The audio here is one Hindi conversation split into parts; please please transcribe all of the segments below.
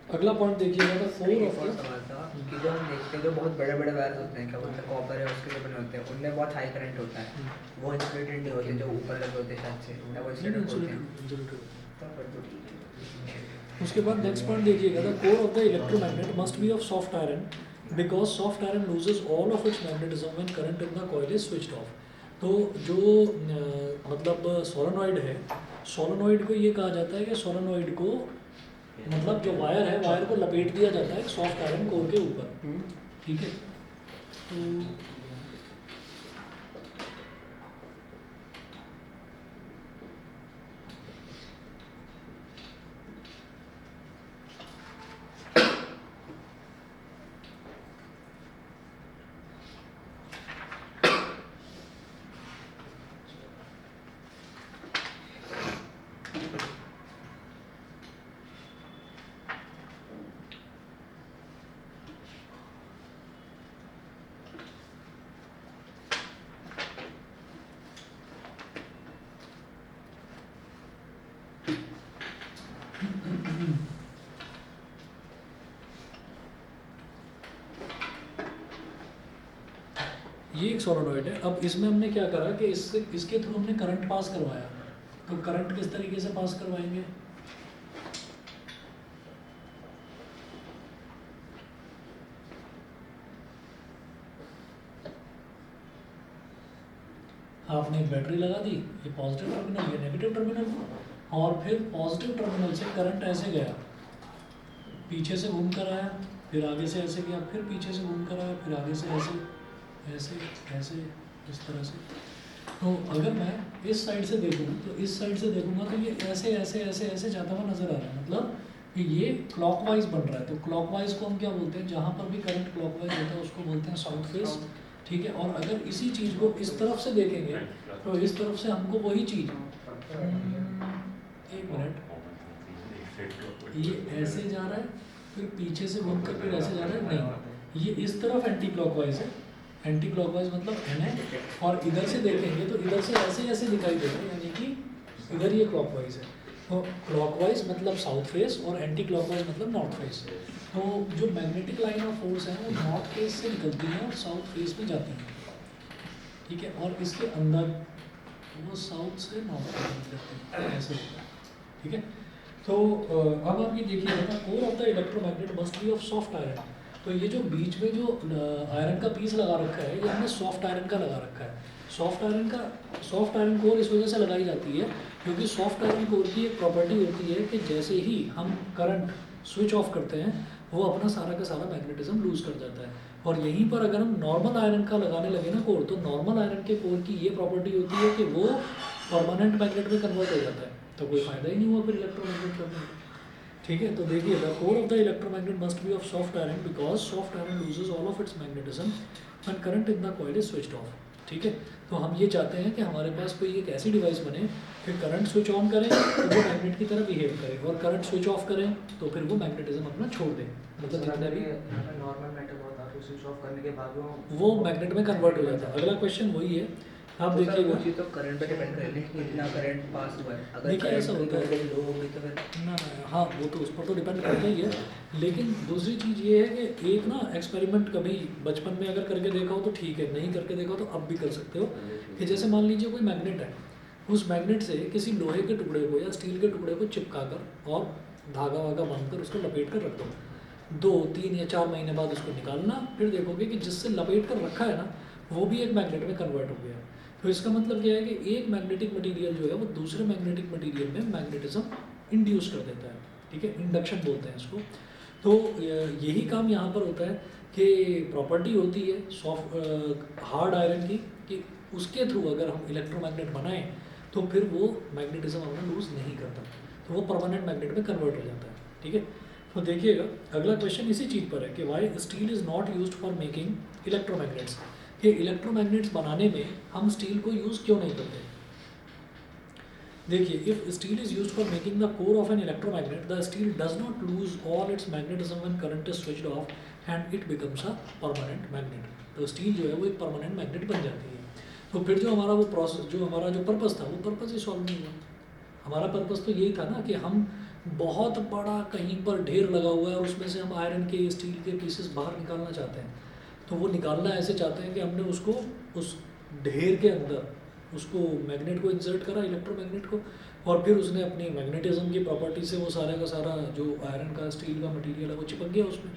अगला पॉइंट देखिएगा तो सर एक फोर और ऑफ सवाल था कि जो हम देखते हैं जो बहुत बड़े बड़े वायर्स होते हैं, क्या बोलते हैं, कॉपर है उसके जो बने होते हैं, उनमें बहुत हाई करंट होता है, वो इंसुलेटेड नहीं होते जो ऊपर लगे होते हैं शायद से, या वो नहीं इंसुलेटेड होते हैं। इंसुलेटेड। तो फिर तो ठीक है। उसके बाद नेक्स्ट पॉइंट देखिएगा, the core of the electromagnet must be of soft iron because soft iron loses all of its magnetism when current in the coil is switched of. तो जो मतलब सोलेनॉइड है, सोलेनॉइड को ये कहा जाता है कि सोलेनॉइड को मतलब जो वायर है, वायर को लपेट दिया जाता है सॉफ्ट आयरन कोर के ऊपर, ठीक है। तो ये एक सोलेनॉइड है। अब इसमें हमने क्या करा कि इसके थ्रू हमने करंट पास करवाया। तो करंट किस तरीके से पास करवाएंगे, आपने एक बैटरी लगा दी, ये पॉजिटिव टर्मिनल, ये नेगेटिव टर्मिनल, और फिर पॉजिटिव टर्मिनल से करंट ऐसे गया, पीछे से घूम कर आया, फिर आगे से ऐसे गया, फिर पीछे से घूम कर आया, फिर आगे से ऐसे ऐसे ऐसे इस तरह से। तो अगर मैं इस साइड से देखूँ तो इस साइड से देखूंगा तो ये ऐसे ऐसे ऐसे ऐसे जाता हुआ नजर आ रहा है, मतलब कि ये क्लॉकवाइज बन रहा है। तो क्लॉकवाइज को हम क्या बोलते हैं, जहाँ पर भी करंट क्लॉकवाइज होता है उसको बोलते हैं साउथ फेस, ठीक है। और अगर इसी चीज़ को इस तरफ से देखेंगे तो इस तरफ से हमको वही चीज़, एक मिनट, ये ऐसे जा रहा है, फिर पीछे से घूम कर फिर ऐसे जा रहा है, नहीं, ये इस तरफ एंटी क्लॉकवाइज है, एंटी क्लॉकवाइज मतलब एन है। और इधर से देखेंगे तो इधर से ऐसे ऐसे दिखाई देता है, यानी कि इधर ये क्लॉकवाइज है। तो क्लॉकवाइज मतलब साउथ फेस और एंटी क्लॉकवाइज मतलब नॉर्थ फेस। तो जो मैग्नेटिक लाइन ऑफ फोर्स है वो नॉर्थ फेस से निकलती है और साउथ फेस में जाती है, ठीक है। और इसके अंदर वो साउथ से नॉर्थ फेस में जाती है, ऐसे होता है, ठीक है। तो अब आप ये देखिए, core of the electromagnet must be of soft iron. तो ये जो बीच में जो आयरन का पीस लगा रखा है, ये हमने सॉफ्ट आयरन का लगा रखा है। सॉफ्ट आयरन कोर इस वजह से लगाई जाती है क्योंकि सॉफ्ट आयरन कोर की एक प्रॉपर्टी होती है कि जैसे ही हम करंट स्विच ऑफ करते हैं वो अपना सारा का सारा मैग्नेटिज्म लूज कर जाता है। और यहीं पर अगर हम नॉर्मल आयरन का लगाने लगे ना कोर, तो नॉर्मल आयरन के कोर की ये प्रॉपर्टी होती है कि वो परमानेंट मैग्नेट में कन्वर्ट हो जाता है, तो कोई फायदा ही नहीं हुआ फिर इलेक्ट्रोमैग्नेट करने का, ठीक है। तो देखिए, the core of the electromagnet must be of soft iron because soft iron loses all of its magnetism when current in the coil is switched of, ठीक है। तो हम ये चाहते हैं कि हमारे पास कोई एक ऐसी डिवाइस बने कि करंट स्विच ऑन करें तो वो मैग्नेट की तरह बिहेव करे, और करंट स्विच ऑफ करें तो फिर वो मैग्नेटिज्म अपना छोड़ दे, मतलब जितने भी नॉर्मल मेटल होता है, स्विच ऑफ करने के बाद वो मैग्नेट में कन्वर्ट हो जाता है। अगला क्वेश्चन वही है, आप तो देखिएगा। वो चीज़ तो करंट पे डिपेंड करेगी कि कितना करंट पास हुआ है। अगर देखिए ऐसा करंट होता है, लो होगी तो फिर ना हाँ वो तो उस पर तो डिपेंड करता ही है। लेकिन दूसरी चीज़ ये है कि एक ना एक्सपेरिमेंट कभी बचपन में अगर करके देखा हो तो ठीक है, नहीं करके देखा हो तो अब भी कर सकते हो। कि जैसे मान लीजिए कोई मैग्नेट है, उस मैग्नेट से किसी लोहे के टुकड़े को या स्टील के टुकड़े को चिपका कर और धागा वागा बांध कर उसको लपेट कर रख दो, 2 3 या 4 महीने बाद उसको निकालना, फिर देखोगे कि जिससे लपेट कर रखा है ना वो भी एक मैग्नेट में कन्वर्ट हो गया है। तो इसका मतलब क्या है कि एक मैग्नेटिक मटेरियल जो है वो दूसरे मैग्नेटिक मटेरियल में मैग्नेटिज्म इंड्यूस कर देता है, ठीक है, इंडक्शन बोलते हैं इसको। तो यही काम यहाँ पर होता है कि प्रॉपर्टी होती है सॉफ्ट हार्ड आयरन की कि उसके थ्रू अगर हम इलेक्ट्रोमैग्नेट बनाएं तो फिर वो मैग्नेटिज्म अपना लूज नहीं करता, तो वो परमानेंट मैग्नेट में कन्वर्ट हो जाता है, ठीक है। तो देखिएगा अगला क्वेश्चन इसी चीज़ पर है कि why steel is not used for making electromagnets, कि इलेक्ट्रोमैग्नेट्स बनाने में हम स्टील को यूज़ क्यों नहीं करते। देखिए, if steel is used for making the core of an electromagnet the steel does not lose all its magnetism when current is switched off and it becomes a permanent magnet. तो स्टील जो है वो एक परमानेंट मैग्नेट बन जाती है। तो फिर जो हमारा वो प्रोसेस, जो हमारा जो पर्पस था वो पर्पस ही सॉल्व नहीं हुआ। हमारा पर्पस तो यही था ना कि हम बहुत बड़ा कहीं पर ढेर लगा हुआ है और उसमें से हम आयरन के स्टील के पीसेस बाहर निकालना चाहते हैं, तो वो निकालना ऐसे चाहते हैं कि हमने उसको उस ढेर के अंदर उसको मैग्नेट को इंसर्ट करा, इलेक्ट्रोमैग्नेट को, और फिर उसने अपनी मैग्नेटिज्म की प्रॉपर्टी से वो सारा का सारा जो आयरन का स्टील का मटेरियल है वो चिपक गया उसमें,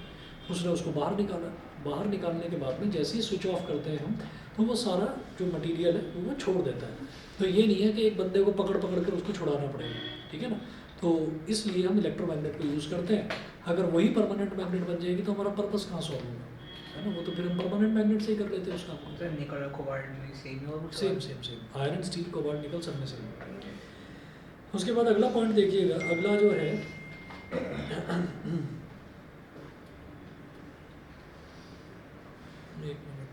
उसने उसको बाहर निकाला। बाहर निकालने के बाद में जैसे ही स्विच ऑफ करते हैं हम, तो वो सारा जो मटेरियल है वो छोड़ देता है। तो ये नहीं है कि एक बंदे को पकड़ पकड़ कर उसको छुड़ाना पड़ेगा, ठीक है ना। तो इसलिए हम इलेक्ट्रोमैग्नेट को यूज़ करते हैं। अगर वही परमानेंट मैग्नेट बन जाएगी तो हमारा पर्पस कहाँ सॉल्व होगा, है ना। वो तो फिर हम परमानेंट मैग्नेट से ही कर लेते हैं उसका काम। सर निकल कोबाल्ट में सेम ही और same same same iron steel cobalt nickel सब में सेम। उसके बाद अगला पॉइंट देखिएगा, अगला जो है एक मिनट,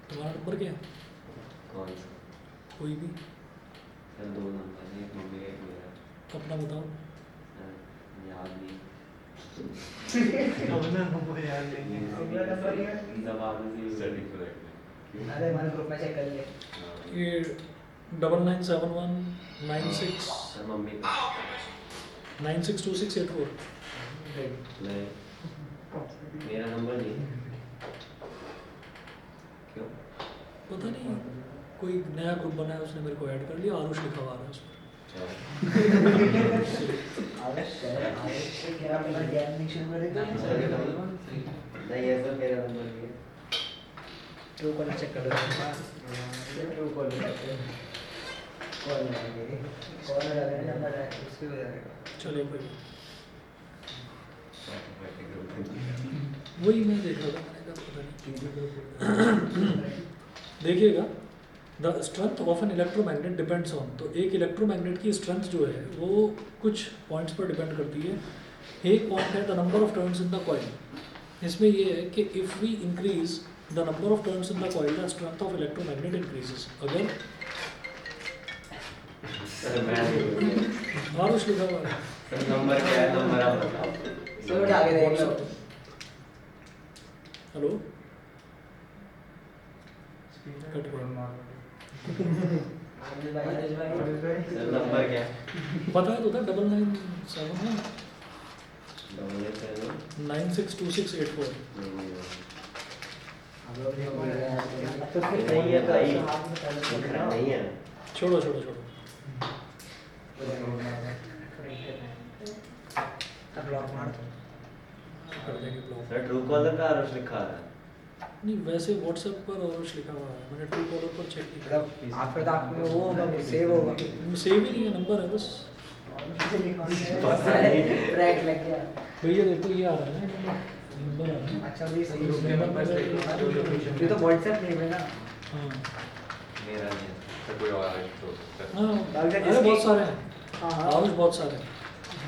तुम्हारा नंबर क्या है? कौन सा? कोई भी सर 2 नंबर है, एक मम्मी का एक मेरा। अपना बताओ। याद नहीं। अपना नंबर याद नहीं है। अपना नंबर याद नहीं। जबान से सेटिंग करेक्ट अरे हमारे ग्रुप में चेक कर ले। ये 997196 सर मम्मी का 962684। नहीं, मेरा नंबर नहीं है। क्यों? पता नहीं, कोई नया ग्रुप बनाया उसने मेरे को ऐड कर लिया, आरुष लिखा हुआ है उसमें। आयुष से क्या अपना ज्ञान नहीं शुरू करेगा? नहीं है सर, मेरा नंबर नहीं है। ट्रू कॉलर चेक कर लो। ट्रू कॉलर कॉल लगाएंगे, कॉल लगाएंगे नंबर है उसके हो जाएगा। चलो कोई वही मैं देख रहा था, मैंने कहा पता नहीं। देखिएगा, the strength of an electromagnet depends on, तो एक इलेक्ट्रोमैग्नेट की स्ट्रेंथ जो है वो कुछ पॉइंट्स पर डिपेंड करती है। एक पॉइंट है the number of turns in the coil. इसमें ये है कि if we increase the number of turns in the coil the strength of electromagnet increases. अगर सर मैं आरुष लिखा हुआ है, सर नंबर क्या है? नंबर आप बताओ। सर आगे देख लो। हेलो कट गया। सर नंबर क्या है? पता है तो था 9971 7 962684। तो फिर नहीं है भाई। नहीं नहीं है। छोड़ो छोड़ो छोड़ो, ब्लॉक मार दो। कर देंगे ब्लॉक। सर ट्रू कॉलर का आरुष लिखा है। नहीं वैसे व्हाट्सएप पर आरुष लिखा हुआ है, मैंने ट्रू कॉलर पर चेक किया। मतलब आप फिर तो आपको वो होगा सेव होगा। सेव ही नहीं है, नंबर है बस। ब्रेक लग गया। भैया देखो ये आ रहा है ना नंबर आ रहा है। अच्छा भी सही ये तो व्हाट्सएप नहीं है ना। हाँ मेरा नहीं है। तो कोई और है तो सकता है। हाँ, अरे बहुत सारे हैं आरुष, बहुत सारे हैं।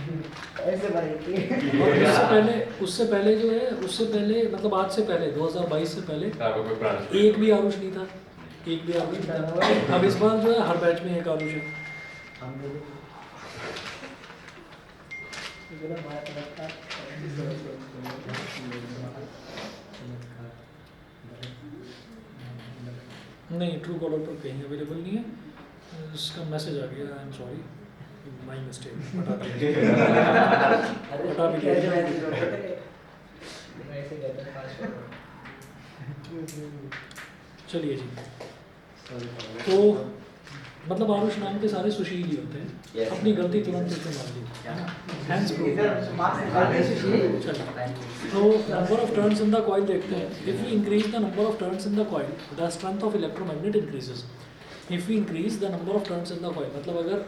ऐसे भाई और उससे पहले जो है, उससे पहले मतलब आज से पहले 2022 से पहले आपको कोई ब्रांच एक भी आरुष नहीं था, एक भी आरुष नहीं था। अब इस बार जो है हर बैच में एक आरुष है। नहीं ट्रू कॉलर पर कहीं अवेलेबल नहीं है, इसका मैसेज आ गया, I am sorry my mistake. हटा भी दिया। चलिए जी, तो मतलब आरुष नाम के सारे सुशील ही होते हैं। Yes. अपनी गलती तुरंत इसमें मान ली। Hands proof। चलिए, तो number of turns in the coil देखते हैं। If we increase the number of turns in the coil the strength of electromagnet increases. If we increase the number of turns in the coil, मतलब अगर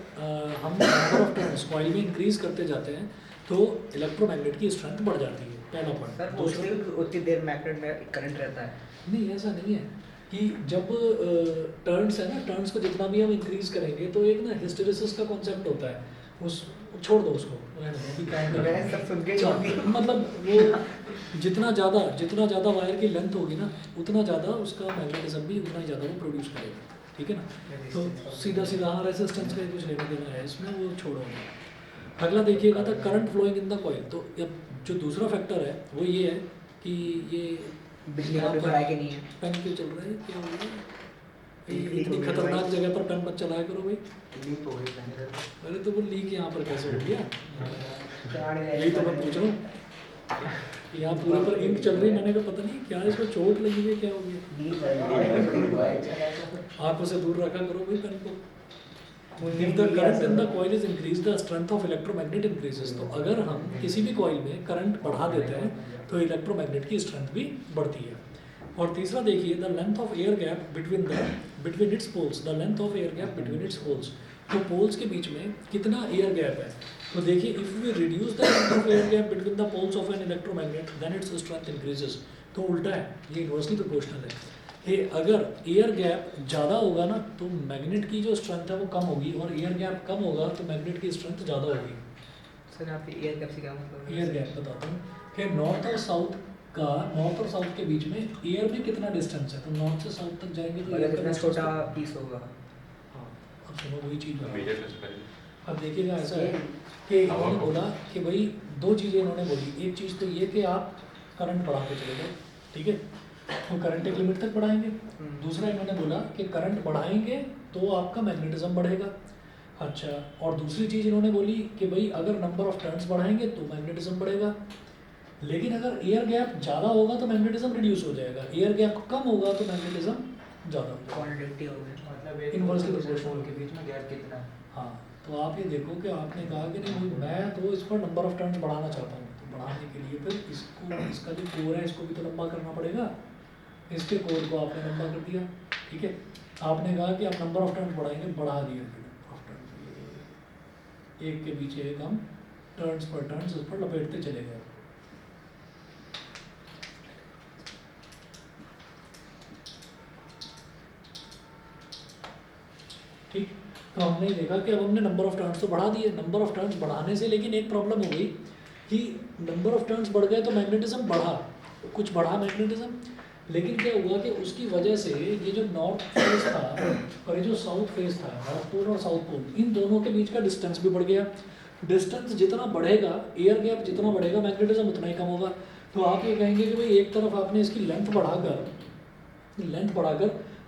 हम नंबर ऑफ टर्न्स कॉइल में इंक्रीज करते जाते हैं तो इलेक्ट्रोमैग्नेट की स्ट्रेंथ बढ़ जाती है, पहला सर पॉइंट। मोस्टली उतनी देर मैग्नेट में करंट रहता है। नहीं ऐसा नहीं है कि जब टर्न्स है ना, टर्न्स को जितना भी हम इंक्रीज करेंगे तो एक ना हिस्टेरिसिस का कॉन्सेप्ट होता है। उस छोड़ दो उसको, रहने दो, अभी काम करें। मैंने सब सुन के ही छोड़ दिया। मतलब वो जितना ज़्यादा वायर की लेंथ होगी ना, उतना ज़्यादा उसका मैग्नेटिज्म भी उतना ही ज़्यादा वो प्रोड्यूस करेगा, ठीक है ना। तो सीधा सीधा हाँ रेजिस्टेंस का ही कुछ लेना देना है इसमें, वो छोड़ो। अगला देखिएगा था current flowing in the coil. तो अब जो दूसरा फैक्टर है वो ये है कि ये बिजली का पेपर आया कि नहीं है? पेन क्यों चल रहा है, क्या हो गया? लीक इतनी हो गई खतरनाक भाई। जगह पर पेन मत चलाया करो भाई। लीक हो गई मैंने अरे तो वो लीक यहाँ पर कैसे हो गया, कराने यही तो मैं पूछ रहा हूँ। यहाँ पूरे पर इंक चल रही है, मैंने कहा पता नहीं क्या है, इसको चोट लगी है, क्या हो गया। आंखों से दूर रखा करो भाई पेन को। If the current in the coil is increased, the strength of electromagnet increases। तो अगर हम किसी भी कॉइल में करंट बढ़ा देते हैं तो इलेक्ट्रोमैग्नेट की स्ट्रेंथ भी बढ़ती है। और तीसरा देखिए the length of air gap between its poles, the length of air gap between its poles. तो पोल्स के बीच में कितना एयर गैप है। तो देखिए if we reduce the length of air gap between the poles of an electromagnet then its strength increases. तो उल्टा है, ये इन्वर्सली प्रोपोर्शनल है। कि अगर एयर गैप ज़्यादा होगा ना तो मैग्नेट की जो स्ट्रेंथ है वो कम होगी, और एयर गैप कम होगा तो मैग्नेट की स्ट्रेंथ ज़्यादा होगी। सर यहाँ पे एयर गैप से क्या मतलब है? एयर गैप बताता हूँ कि नॉर्थ और साउथ के बीच में एयर में कितना डिस्टेंस है। तो नॉर्थ से साउथ तक जाएंगे तो मतलब एयर का कितना distance छोटा पीस होगा? हाँ, अब सुनो वही चीज़ बता रहा हूँ। मेजर कैसे करें? अब देखिएगा ऐसा है कि इन्होंने बोला कि भाई दो चीज़ें इन्होंने बोली। एक चीज़ तो ये कि आप करंट बढ़ाते चले गए, ठीक है, तो करंट एक लिमिट तक बढ़ाएंगे। दूसरा इन्होंने बोला कि करंट बढ़ाएंगे तो आपका मैग्नेटिज्म बढ़ेगा। अच्छा, और दूसरी चीज़ इन्होंने बोली कि भाई अगर नंबर ऑफ टर्न्स बढ़ाएंगे तो मैग्नेटिज्म बढ़ेगा। लेकिन अगर एयर गैप ज़्यादा होगा तो मैग्नेटिज्म रिड्यूस हो जाएगा, एयर गैप कम होगा तो मैग्नेटिज्म ज़्यादा हो जाएगा। क्वांटिटी हो गई मतलब एक Inversely दूसरे proportional। पोल के बीच में गैप कितना है? हाँ, तो आप ये देखो कि आपने कहा कि नहीं भाई मैं तो इस पर नंबर ऑफ टर्न्स बढ़ाना चाहता हूँ, तो बढ़ाने के लिए फिर इसका जो कोर है इसको भी तो लंबा करना पड़ेगा। इसके कोर को आपने लंबा कर दिया, ठीक है। आपने कहा कि आप नंबर ऑफ टर्न्स बढ़ाएंगे, बढ़ा दिया नंबर ऑफ टर्न्स, एक के पीछे एक हम टर्न्स पर टर्न्स उस पर लपेटते चले गए। ठीक, तो हमने देखा कि अब हमने नंबर ऑफ टर्न्स तो बढ़ा दिए। नंबर ऑफ टर्न्स बढ़ाने से लेकिन एक प्रॉब्लम हो गई कि नंबर ऑफ टर्न्स बढ़ गए तो मैग्नेटिज्म बढ़ा, कुछ बढ़ा मैग्नेटिज्म, लेकिन क्या हुआ कि उसकी वजह से ये जो नॉर्थ फेस था और ये जो साउथ फेस था, नॉर्थ पोल और साउथ पोल, इन दोनों के बीच का डिस्टेंस भी बढ़ गया। डिस्टेंस जितना बढ़ेगा, एयर गैप जितना बढ़ेगा, मैग्नेटिज्म उतना ही कम होगा। तो आप ये कहेंगे कि भाई एक तरफ आपने इसकी लेंथ बढ़ाकर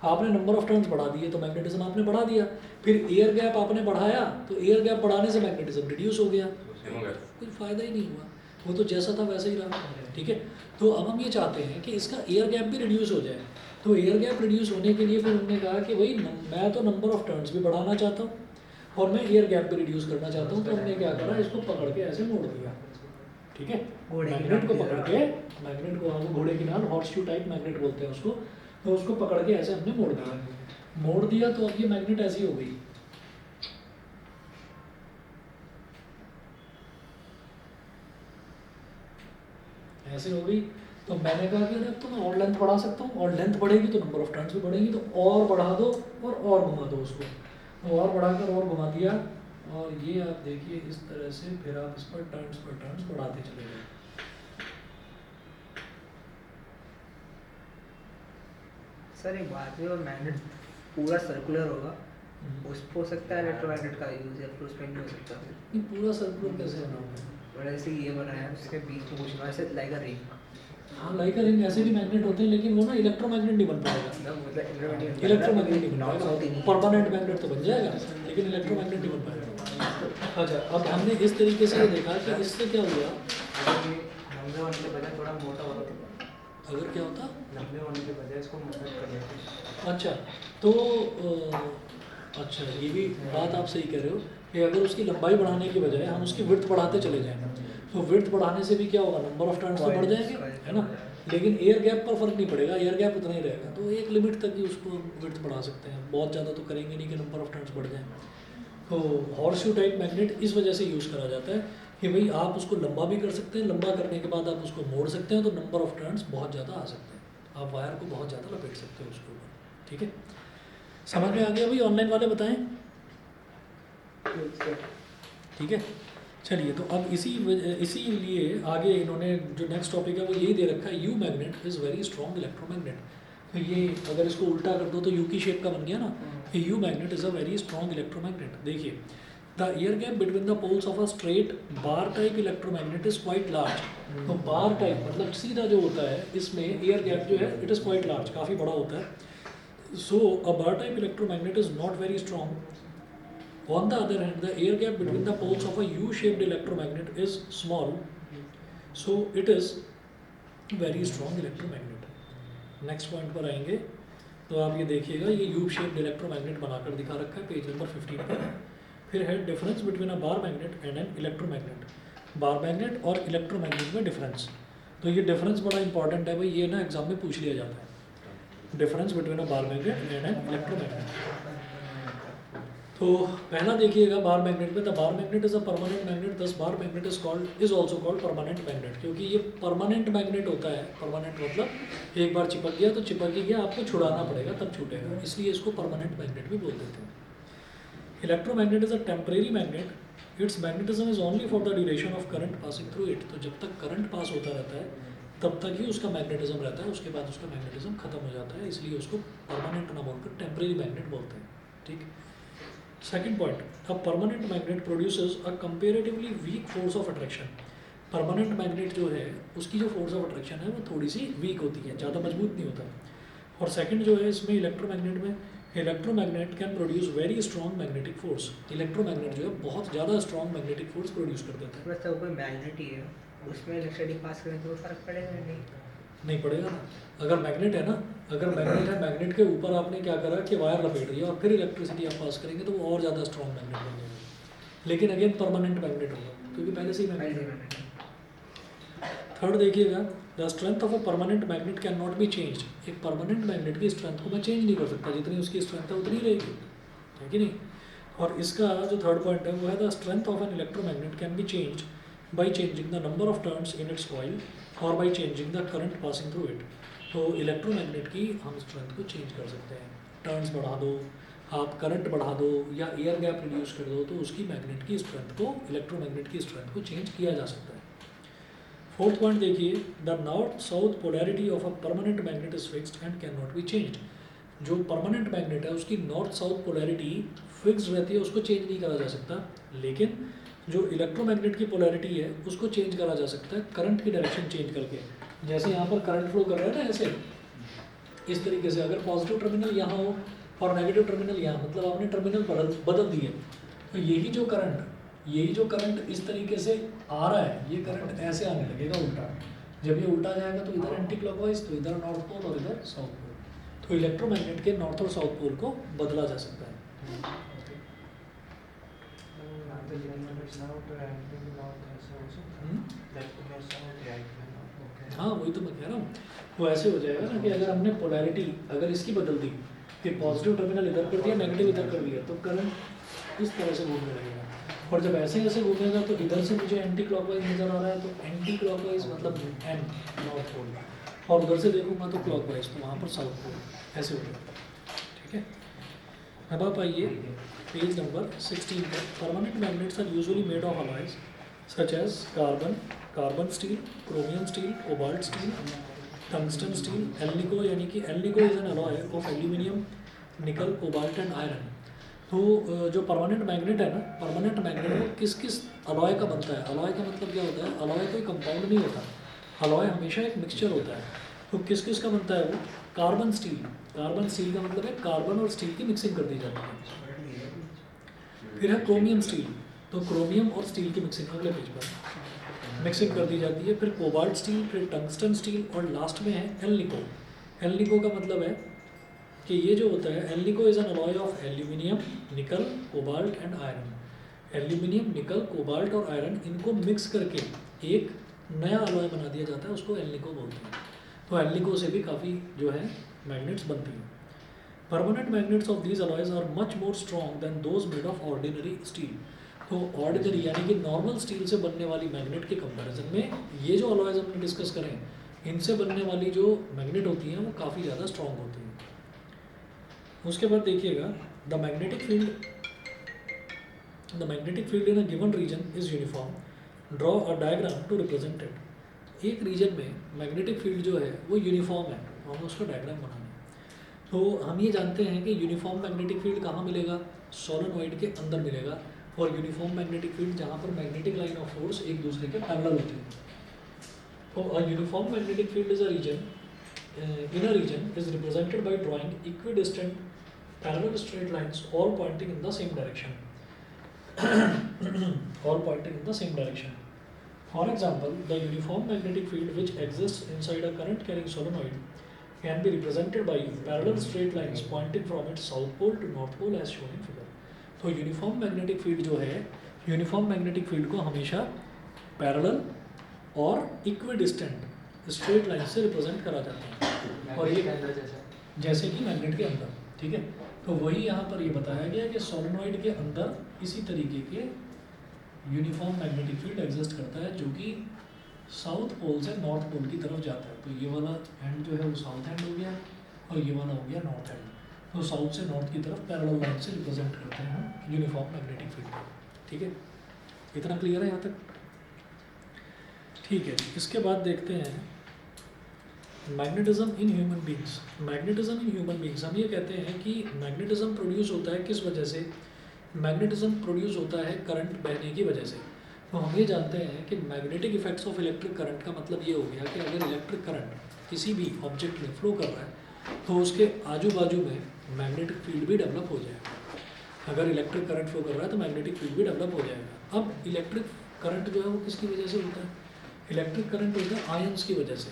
आपने नंबर ऑफ टर्न्स बढ़ा दिए तो मैग्नेटिज्म आपने बढ़ा दिया। फिर एयर गैप आपने बढ़ाया तो एयर गैप बढ़ाने से मैग्नेटिज्म रिड्यूस हो गया, सेम हो गया। कोई फ़ायदा ही नहीं हुआ, वो तो जैसा था वैसा ही रहा, ठीक है। तो अब हम ये चाहते हैं कि इसका एयर गैप भी रिड्यूस हो जाए। तो एयर गैप रिड्यूस होने के लिए फिर उन्होंने कहा कि भाई मैं तो नंबर ऑफ टर्न्स भी बढ़ाना चाहता हूँ और मैं एयर गैप भी रिड्यूस करना चाहता हूँ। तो हमने क्या करा, इसको पकड़ के ऐसे मोड़ दिया, ठीक है। घोड़े की मैग्नेट को नाल पकड़ के, मैग्नेट को हम घोड़े की नाल, हॉर्स शू टाइप मैग्नेट बोलते हैं उसको, तो उसको पकड़ के ऐसे हमने मोड़ दिया। तो अब ये मैग्नेट ऐसी हो गई, ऐसे हो गई। तो मैंने कहा कि अरे तो मैं और लेंथ बढ़ा सकता हूँ, और लेंथ बढ़ेगी तो नंबर ऑफ टर्न्स भी बढ़ेगी, तो और बढ़ा दो और घुमा दो उसको। तो और बढ़ाकर और घुमा दिया, और ये आप देखिए इस तरह से फिर आप इस पर टर्न्स बढ़ाते चले गए। सर एक बात है, और मैग्नेट पूरा सर्कुलर होगा, उस पर हो सकता है इलेक्ट्रोमैग्नेट का यूज, या फिर उसमें नहीं हो सकता? नहीं, पूरा सर्कुलर कैसे बना हुआ है? और ऐसे ये बनाया है, उसके बीच में कुछ ऐसे लाइक अ रिंग, हाँ, लाइका रिंग ऐसे भी मैग्नेट होते हैं, लेकिन वो ना इलेक्ट्रोमैग्नेट नहीं बन पाएगा। मतलब इलेक्ट्रोमैग्नेट नहीं बन नॉर्थ साउथ ही पाएगा, नहीं। परमानेंट मैग्नेट तो बन जाएगा लेकिन इलेक्ट्रोमैग्नेट नहीं बन पाएगा। अच्छा, अब हमने इस तरीके से ये देखा कि इससे क्या हुआ, अगर ये लंबे होने के बजाय थोड़ा मोटा होता तो अगर क्या होता, लंबे होने के बजाय इसको मोटा कर देते। अच्छा तो अच्छा ये भी बात आप सही कह रहे हो कि अगर उसकी लंबाई बढ़ाने की बजाय हम उसकी विड्थ बढ़ाते चले जाएं, तो विड्थ बढ़ाने से भी क्या होगा, नंबर ऑफ टर्न्स तो बढ़ जाएंगे, है ना, लेकिन एयर गैप पर फर्क नहीं पड़ेगा, एयर गैप उतना ही रहेगा। तो एक लिमिट तक ही उसको विड्थ बढ़ा सकते हैं, बहुत ज़्यादा तो करेंगे नहीं कि नंबर ऑफ टर्न्स बढ़ जाएँ। तो हॉर्स शू टाइप मैग्नेट इस वजह से यूज़ करा जाता है कि भाई आप उसको लंबा भी कर सकते हैं, लंबा करने के बाद आप उसको मोड़ सकते हैं, तो नंबर ऑफ टर्न्स बहुत ज़्यादा आ सकते हैं, आप वायर को बहुत ज़्यादा लपेट सकते हैं उसके ऊपर, ठीक है। समझ में आ गया भाई, ऑनलाइन वाले बताएं, ठीक है। चलिए, तो अब इसीलिए आगे इन्होंने जो नेक्स्ट टॉपिक है वो यही दे रखा है, you magnet is very strong electromagnet. तो ये अगर इसको उल्टा कर दो तो यू की शेप का बन गया ना, U magnet is a very strong electromagnet. देखिए, the air gap between the poles of a straight bar type electromagnet is quite large. तो बार टाइप मतलब सीधा जो होता है, इसमें एयर गैप जो है इट इज़ क्वाइट लार्ज, काफ़ी बड़ा होता है। So a bar type electromagnet is not very strong. On the other hand, the air gap between the poles of a U-shaped electromagnet is small, so it is very strong electromagnet. Next point पर आएंगे तो आप ये देखिएगा, ये यू शेप्ड इलेक्ट्रोमैग्नेट बनाकर दिखा रखा है पेज नंबर 15 पर। फिर है difference between a bar magnet and an electromagnet. Bar magnet और इलेक्ट्रोमैग्नेट में डिफरेंस, तो ये डिफरेंस बड़ा इंपॉर्टेंट है भाई, ये ना एग्जाम में पूछ लिया जाता है, difference between a bar magnet and an electromagnet. तो पहला देखिएगा बार मैग्नेट में, the bar magnet is a permanent magnet, this bar magnet is also called permanent magnet, क्योंकि ये परमानेंट मैग्नेट होता है। परमानेंट मतलब एक बार चिपक गया तो चिपक ही गया, आपको छुड़ाना पड़ेगा तब छूटेगा, इसलिए इसको परमानेंट मैग्नेट भी बोल देते हैं। Electromagnet is a temporary magnet, it's magnetism is only for the duration of current passing through it. तो जब तक करंट पास होता रहता है तब तक ही उसका मैग्नेटिज्म रहता है, उसके बाद उसका मैग्नेटिज्म खत्म हो जाता है, इसलिए उसको परमानेंट ना बोलकर टेम्परेरी मैग्नेट बोलते हैं। ठीक। Second point, a permanent magnet produces a comparatively weak force of attraction. Permanent magnet जो है उसकी जो फोर्स ऑफ अट्रैक्शन है वो थोड़ी सी वीक होती है, ज़्यादा मजबूत नहीं होता। और सेकंड जो है इसमें इलेक्ट्रोमैग्नेट में, electromagnet can produce very strong magnetic force. Electromagnet जो है बहुत ज़्यादा स्ट्रॉन्ग मैग्नेटिक फोर्स प्रोड्यूस कर देता है। बस तो कोई मैग्नेट ही है, उसमें इलेक्ट्रिसिटी पास करें तो फर्क पड़ेगा नहीं? नहीं पड़ेगा ना, अगर मैग्नेट है ना, अगर मैग्नेट है, मैग्नेट के ऊपर आपने क्या करा कि वायर लपेट दिया और फिर इलेक्ट्रिसिटी आप पास करेंगे तो वो और ज़्यादा स्ट्रॉन्ग मैग्नेट बन जाएगा। लेकिन अगेन परमानेंट मैग्नेट होगा क्योंकि पहले से ही मैग्नेट। थर्ड देखिएगा, the strength of a permanent magnet can not be change. एक परमानेंट मैग्नेट की स्ट्रेंथ को मैं चेंज नहीं कर सकता, जितनी उसकी स्ट्रेंथ है उतनी रहेगी, है कि नहीं। और इसका जो थर्ड पॉइंट है वो है, the strength of an electromagnet can be change by changing the number of turns in its coil और by changing the current passing through it. तो इलेक्ट्रोमैग्नेट की हम स्ट्रेंथ को चेंज कर सकते हैं, टर्न्स बढ़ा दो, आप करंट बढ़ा दो या एयर गैप रिड्यूस कर दो, तो उसकी मैग्नेट की स्ट्रेंथ को, इलेक्ट्रोमैग्नेट की स्ट्रेंथ को चेंज किया जा सकता है। फोर्थ पॉइंट देखिए, the north south polarity of a permanent magnet is fixed and can not be changed. जो परमानेंट मैग्नेट है उसकी नॉर्थ साउथ पोलैरिटी फिक्स्ड रहती है, उसको चेंज नहीं करा जा सकता। लेकिन जो इलेक्ट्रोमैग्नेट की पोलैरिटी है उसको चेंज करा जा सकता है करंट की डायरेक्शन चेंज करके। जैसे यहाँ पर करंट फ्लो कर रहा है ना, ऐसे इस तरीके से, अगर पॉजिटिव टर्मिनल यहाँ हो और नेगेटिव टर्मिनल यहाँ, मतलब आपने टर्मिनल बदल दिए, तो यही जो करंट इस तरीके से आ रहा है, ये करंट ऐसे आने लगेगा उल्टा। जब ये उल्टा जाएगा तो इधर एंटी क्लॉकवाइज, तो इधर नॉर्थ पोल और इधर साउथ पोल। तो इलेक्ट्रोमैग्नेट के नॉर्थ और साउथ पोल को बदला जा सकता है। हाँ वही तो मैं कह रहा हूँ, वो ऐसे हो जाएगा ना कि अगर हमने पोलैरिटी अगर इसकी बदल दी कि पॉजिटिव टर्मिनल इधर कर दिया, नेगेटिव इधर कर दिया, तो करंट इस तरह से घूमने लगेगा। और जब ऐसे ऐसे घूमेगा तो इधर से मुझे एंटी क्लॉकवाइज नज़र आ रहा है, तो एंटी क्लॉकवाइज मतलब एन नॉर्थ पोल, और उधर से देखूंगा तो क्लॉकवाइज, तो वहाँ पर साउथ पोल, ऐसे हो जाएगा। ठीक है, अब आप आइए पेज नंबर 16 पर। Permanent magnets are usually made of alloys such as carbon steel, chromium steel, cobalt steel, tungsten steel, alnico, यानी कि alnico is an alloy of aluminium, nickel, cobalt and iron. तो जो परमानेंट मैग्नेट है ना, परमानेंट मैग्नेट वो किस किस अलॉय का बनता है? अलॉय का मतलब क्या होता है? अलॉय कोई कंपाउंड नहीं होता, अलॉय हमेशा एक मिक्सचर होता है। तो किस किस का बनता है वो? Carbon steel. कार्बन स्टील का मतलब है कार्बन और स्टील की मिक्सिंग कर दी जाती है। फिर है क्रोमियम स्टील, तो क्रोमियम और स्टील की मिक्सिंग, अगले पेज पर मिक्सिंग कर दी जाती है। फिर कोबाल्ट स्टील, फिर टंगस्टन स्टील, और लास्ट में है एल्निको। एल्निको का मतलब है कि ये जो होता है, alnico is an alloy of aluminium, nickel, cobalt and iron. Aluminium, nickel, cobalt और आयरन, इनको मिक्स करके एक नया अलॉय बना दिया जाता है, उसको एल्निको बोलते हैं। तो एल्निको से भी काफ़ी जो है मैग्नेट्स बनती हैं। Permanent magnets of these alloys are much more strong than those made of ordinary steel. तो ऑर्डिनरी यानी कि नॉर्मल स्टील से बनने वाली मैग्नेट के कंपैरिजन में ये जो अलॉयज हमने डिस्कस करें, इनसे बनने वाली जो मैग्नेट होती हैं वो काफ़ी ज़्यादा स्ट्रॉन्ग होती हैं। उसके बाद देखिएगा, the magnetic field the magnetic field in a given region is uniform, draw a diagram to represent it. एक रीजन में मैग्नेटिक फील्ड जो है वो यूनिफॉर्म है, हमें उसका डायग्राम बनाना है। तो हम ये जानते हैं कि यूनिफॉर्म मैग्नेटिक फील्ड कहाँ मिलेगा, सोलेनॉइड के अंदर मिलेगा, और यूनिफॉर्म मैग्नेटिक फील्ड जहाँ पर मैग्नेटिक लाइन ऑफ फोर्स एक दूसरे के पैरेलल होते हैं। तो a uniform magnetic field is a region, in a region is represented by drawing equidistant parallel straight lines all pointing in the same direction. All pointing in the same direction. For example, the uniform magnetic field which exists inside a current carrying solenoid can be represented by parallel straight lines pointing from its south pole to north pole as shown in figure. तो यूनिफॉर्म मैग्नेटिक फील्ड जो है, यूनिफॉर्म मैग्नेटिक फील्ड को हमेशा पैरेलल और इक्विडिस्टेंट स्ट्रेट लाइन से रिप्रेजेंट करा जाता है, और ये अंदर जैसा जैसे कि मैग्नेट के अंदर, ठीक है। तो वही यहाँ पर ये बताया गया कि सोलेनॉइड के अंदर इसी तरीके के यूनिफॉर्म मैग्नेटिक फील्ड एग्जिस्ट करता है, जो कि साउथ पोल से नॉर्थ पोल की तरफ जाता है। तो ये वाला एंड जो है वो साउथ एंड हो गया, और ये वाला हो गया नॉर्थ एंड। तो साउथ से नॉर्थ की तरफ पैरेलल लाइन से रिप्रेजेंट करते हैं हम यूनिफॉर्म मैग्नेटिक फील्ड, ठीक है। इतना क्लियर है यहाँ तक? ठीक है। इसके बाद देखते हैं magnetism in human beings. Magnetism in human beings, हम ये कहते हैं कि मैग्नेटिज्म प्रोड्यूस होता है किस वजह से? मैग्नेटिज्म प्रोड्यूस होता है करंट बहने की वजह से। तो हम ये जानते हैं कि magnetic effects of electric current का मतलब ये हो गया कि अगर इलेक्ट्रिक करंट किसी भी ऑब्जेक्ट में फ्लो कर रहा है तो उसके आजू बाजू में मैग्नेटिक फील्ड भी डेवलप हो जाएगा। अगर इलेक्ट्रिक करंट फ्लो कर रहा है तो मैग्नेटिक फील्ड भी डेवलप हो जाएगा। अब इलेक्ट्रिक करंट जो है वो किसकी वजह से होता है? इलेक्ट्रिक करंट होता है आयंस की वजह से।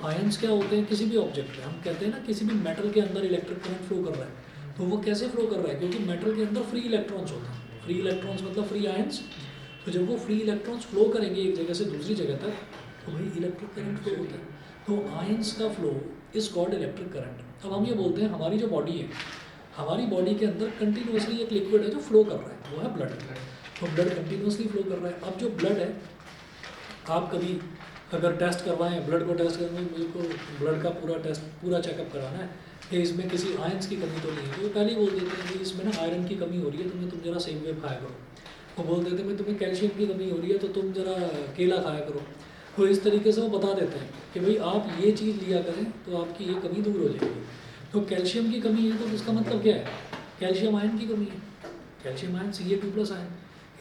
आयंस क्या होते हैं? किसी भी ऑब्जेक्ट में, हम कहते हैं ना किसी भी मेटल के अंदर इलेक्ट्रिक करंट फ्लो कर रहा है, तो वो कैसे फ्लो कर रहा है? क्योंकि मेटल के अंदर फ्री इलेक्ट्रॉन्स होते हैं। फ्री इलेक्ट्रॉन्स मतलब फ्री आयंस। तो जब वो फ्री इलेक्ट्रॉन्स फ्लो करेंगे एक जगह से दूसरी जगह तक, तो वही इलेक्ट्रिक करंट फ्लो होता है। तो आयंस का flow is called electric current. अब हम ये बोलते हैं हमारी जो बॉडी है, हमारी बॉडी के अंदर कंटिन्यूसली एक लिक्विड है जो फ्लो कर रहा है, वो है ब्लड। तो ब्लड कंटिन्यूसली फ्लो कर रहा है। अब जो ब्लड है, आप कभी अगर टेस्ट करवाएं, ब्लड को टेस्ट करवाएं, मुझे को ब्लड का पूरा टेस्ट, पूरा चेकअप कराना है कि इसमें किसी आयंस की कमी तो नहीं है, तो पहले ही बोल देते हैं कि इसमें ना आयरन की कमी हो रही है, तुम जरा सेम वेव खाया करो। वो बोल देते हैं तुम्हें कैल्शियम की कमी हो रही है तो तुम जरा केला खाया करो। तो इस तरीके से वो बता देते हैं कि भाई आप ये चीज़ लिया करें तो आपकी ये कमी दूर हो जाएगी। तो कैल्शियम की कमी है तो इसका मतलब क्या है? कैल्शियम आयन की कमी है, कैल्शियम आयन Ca2+ आयन।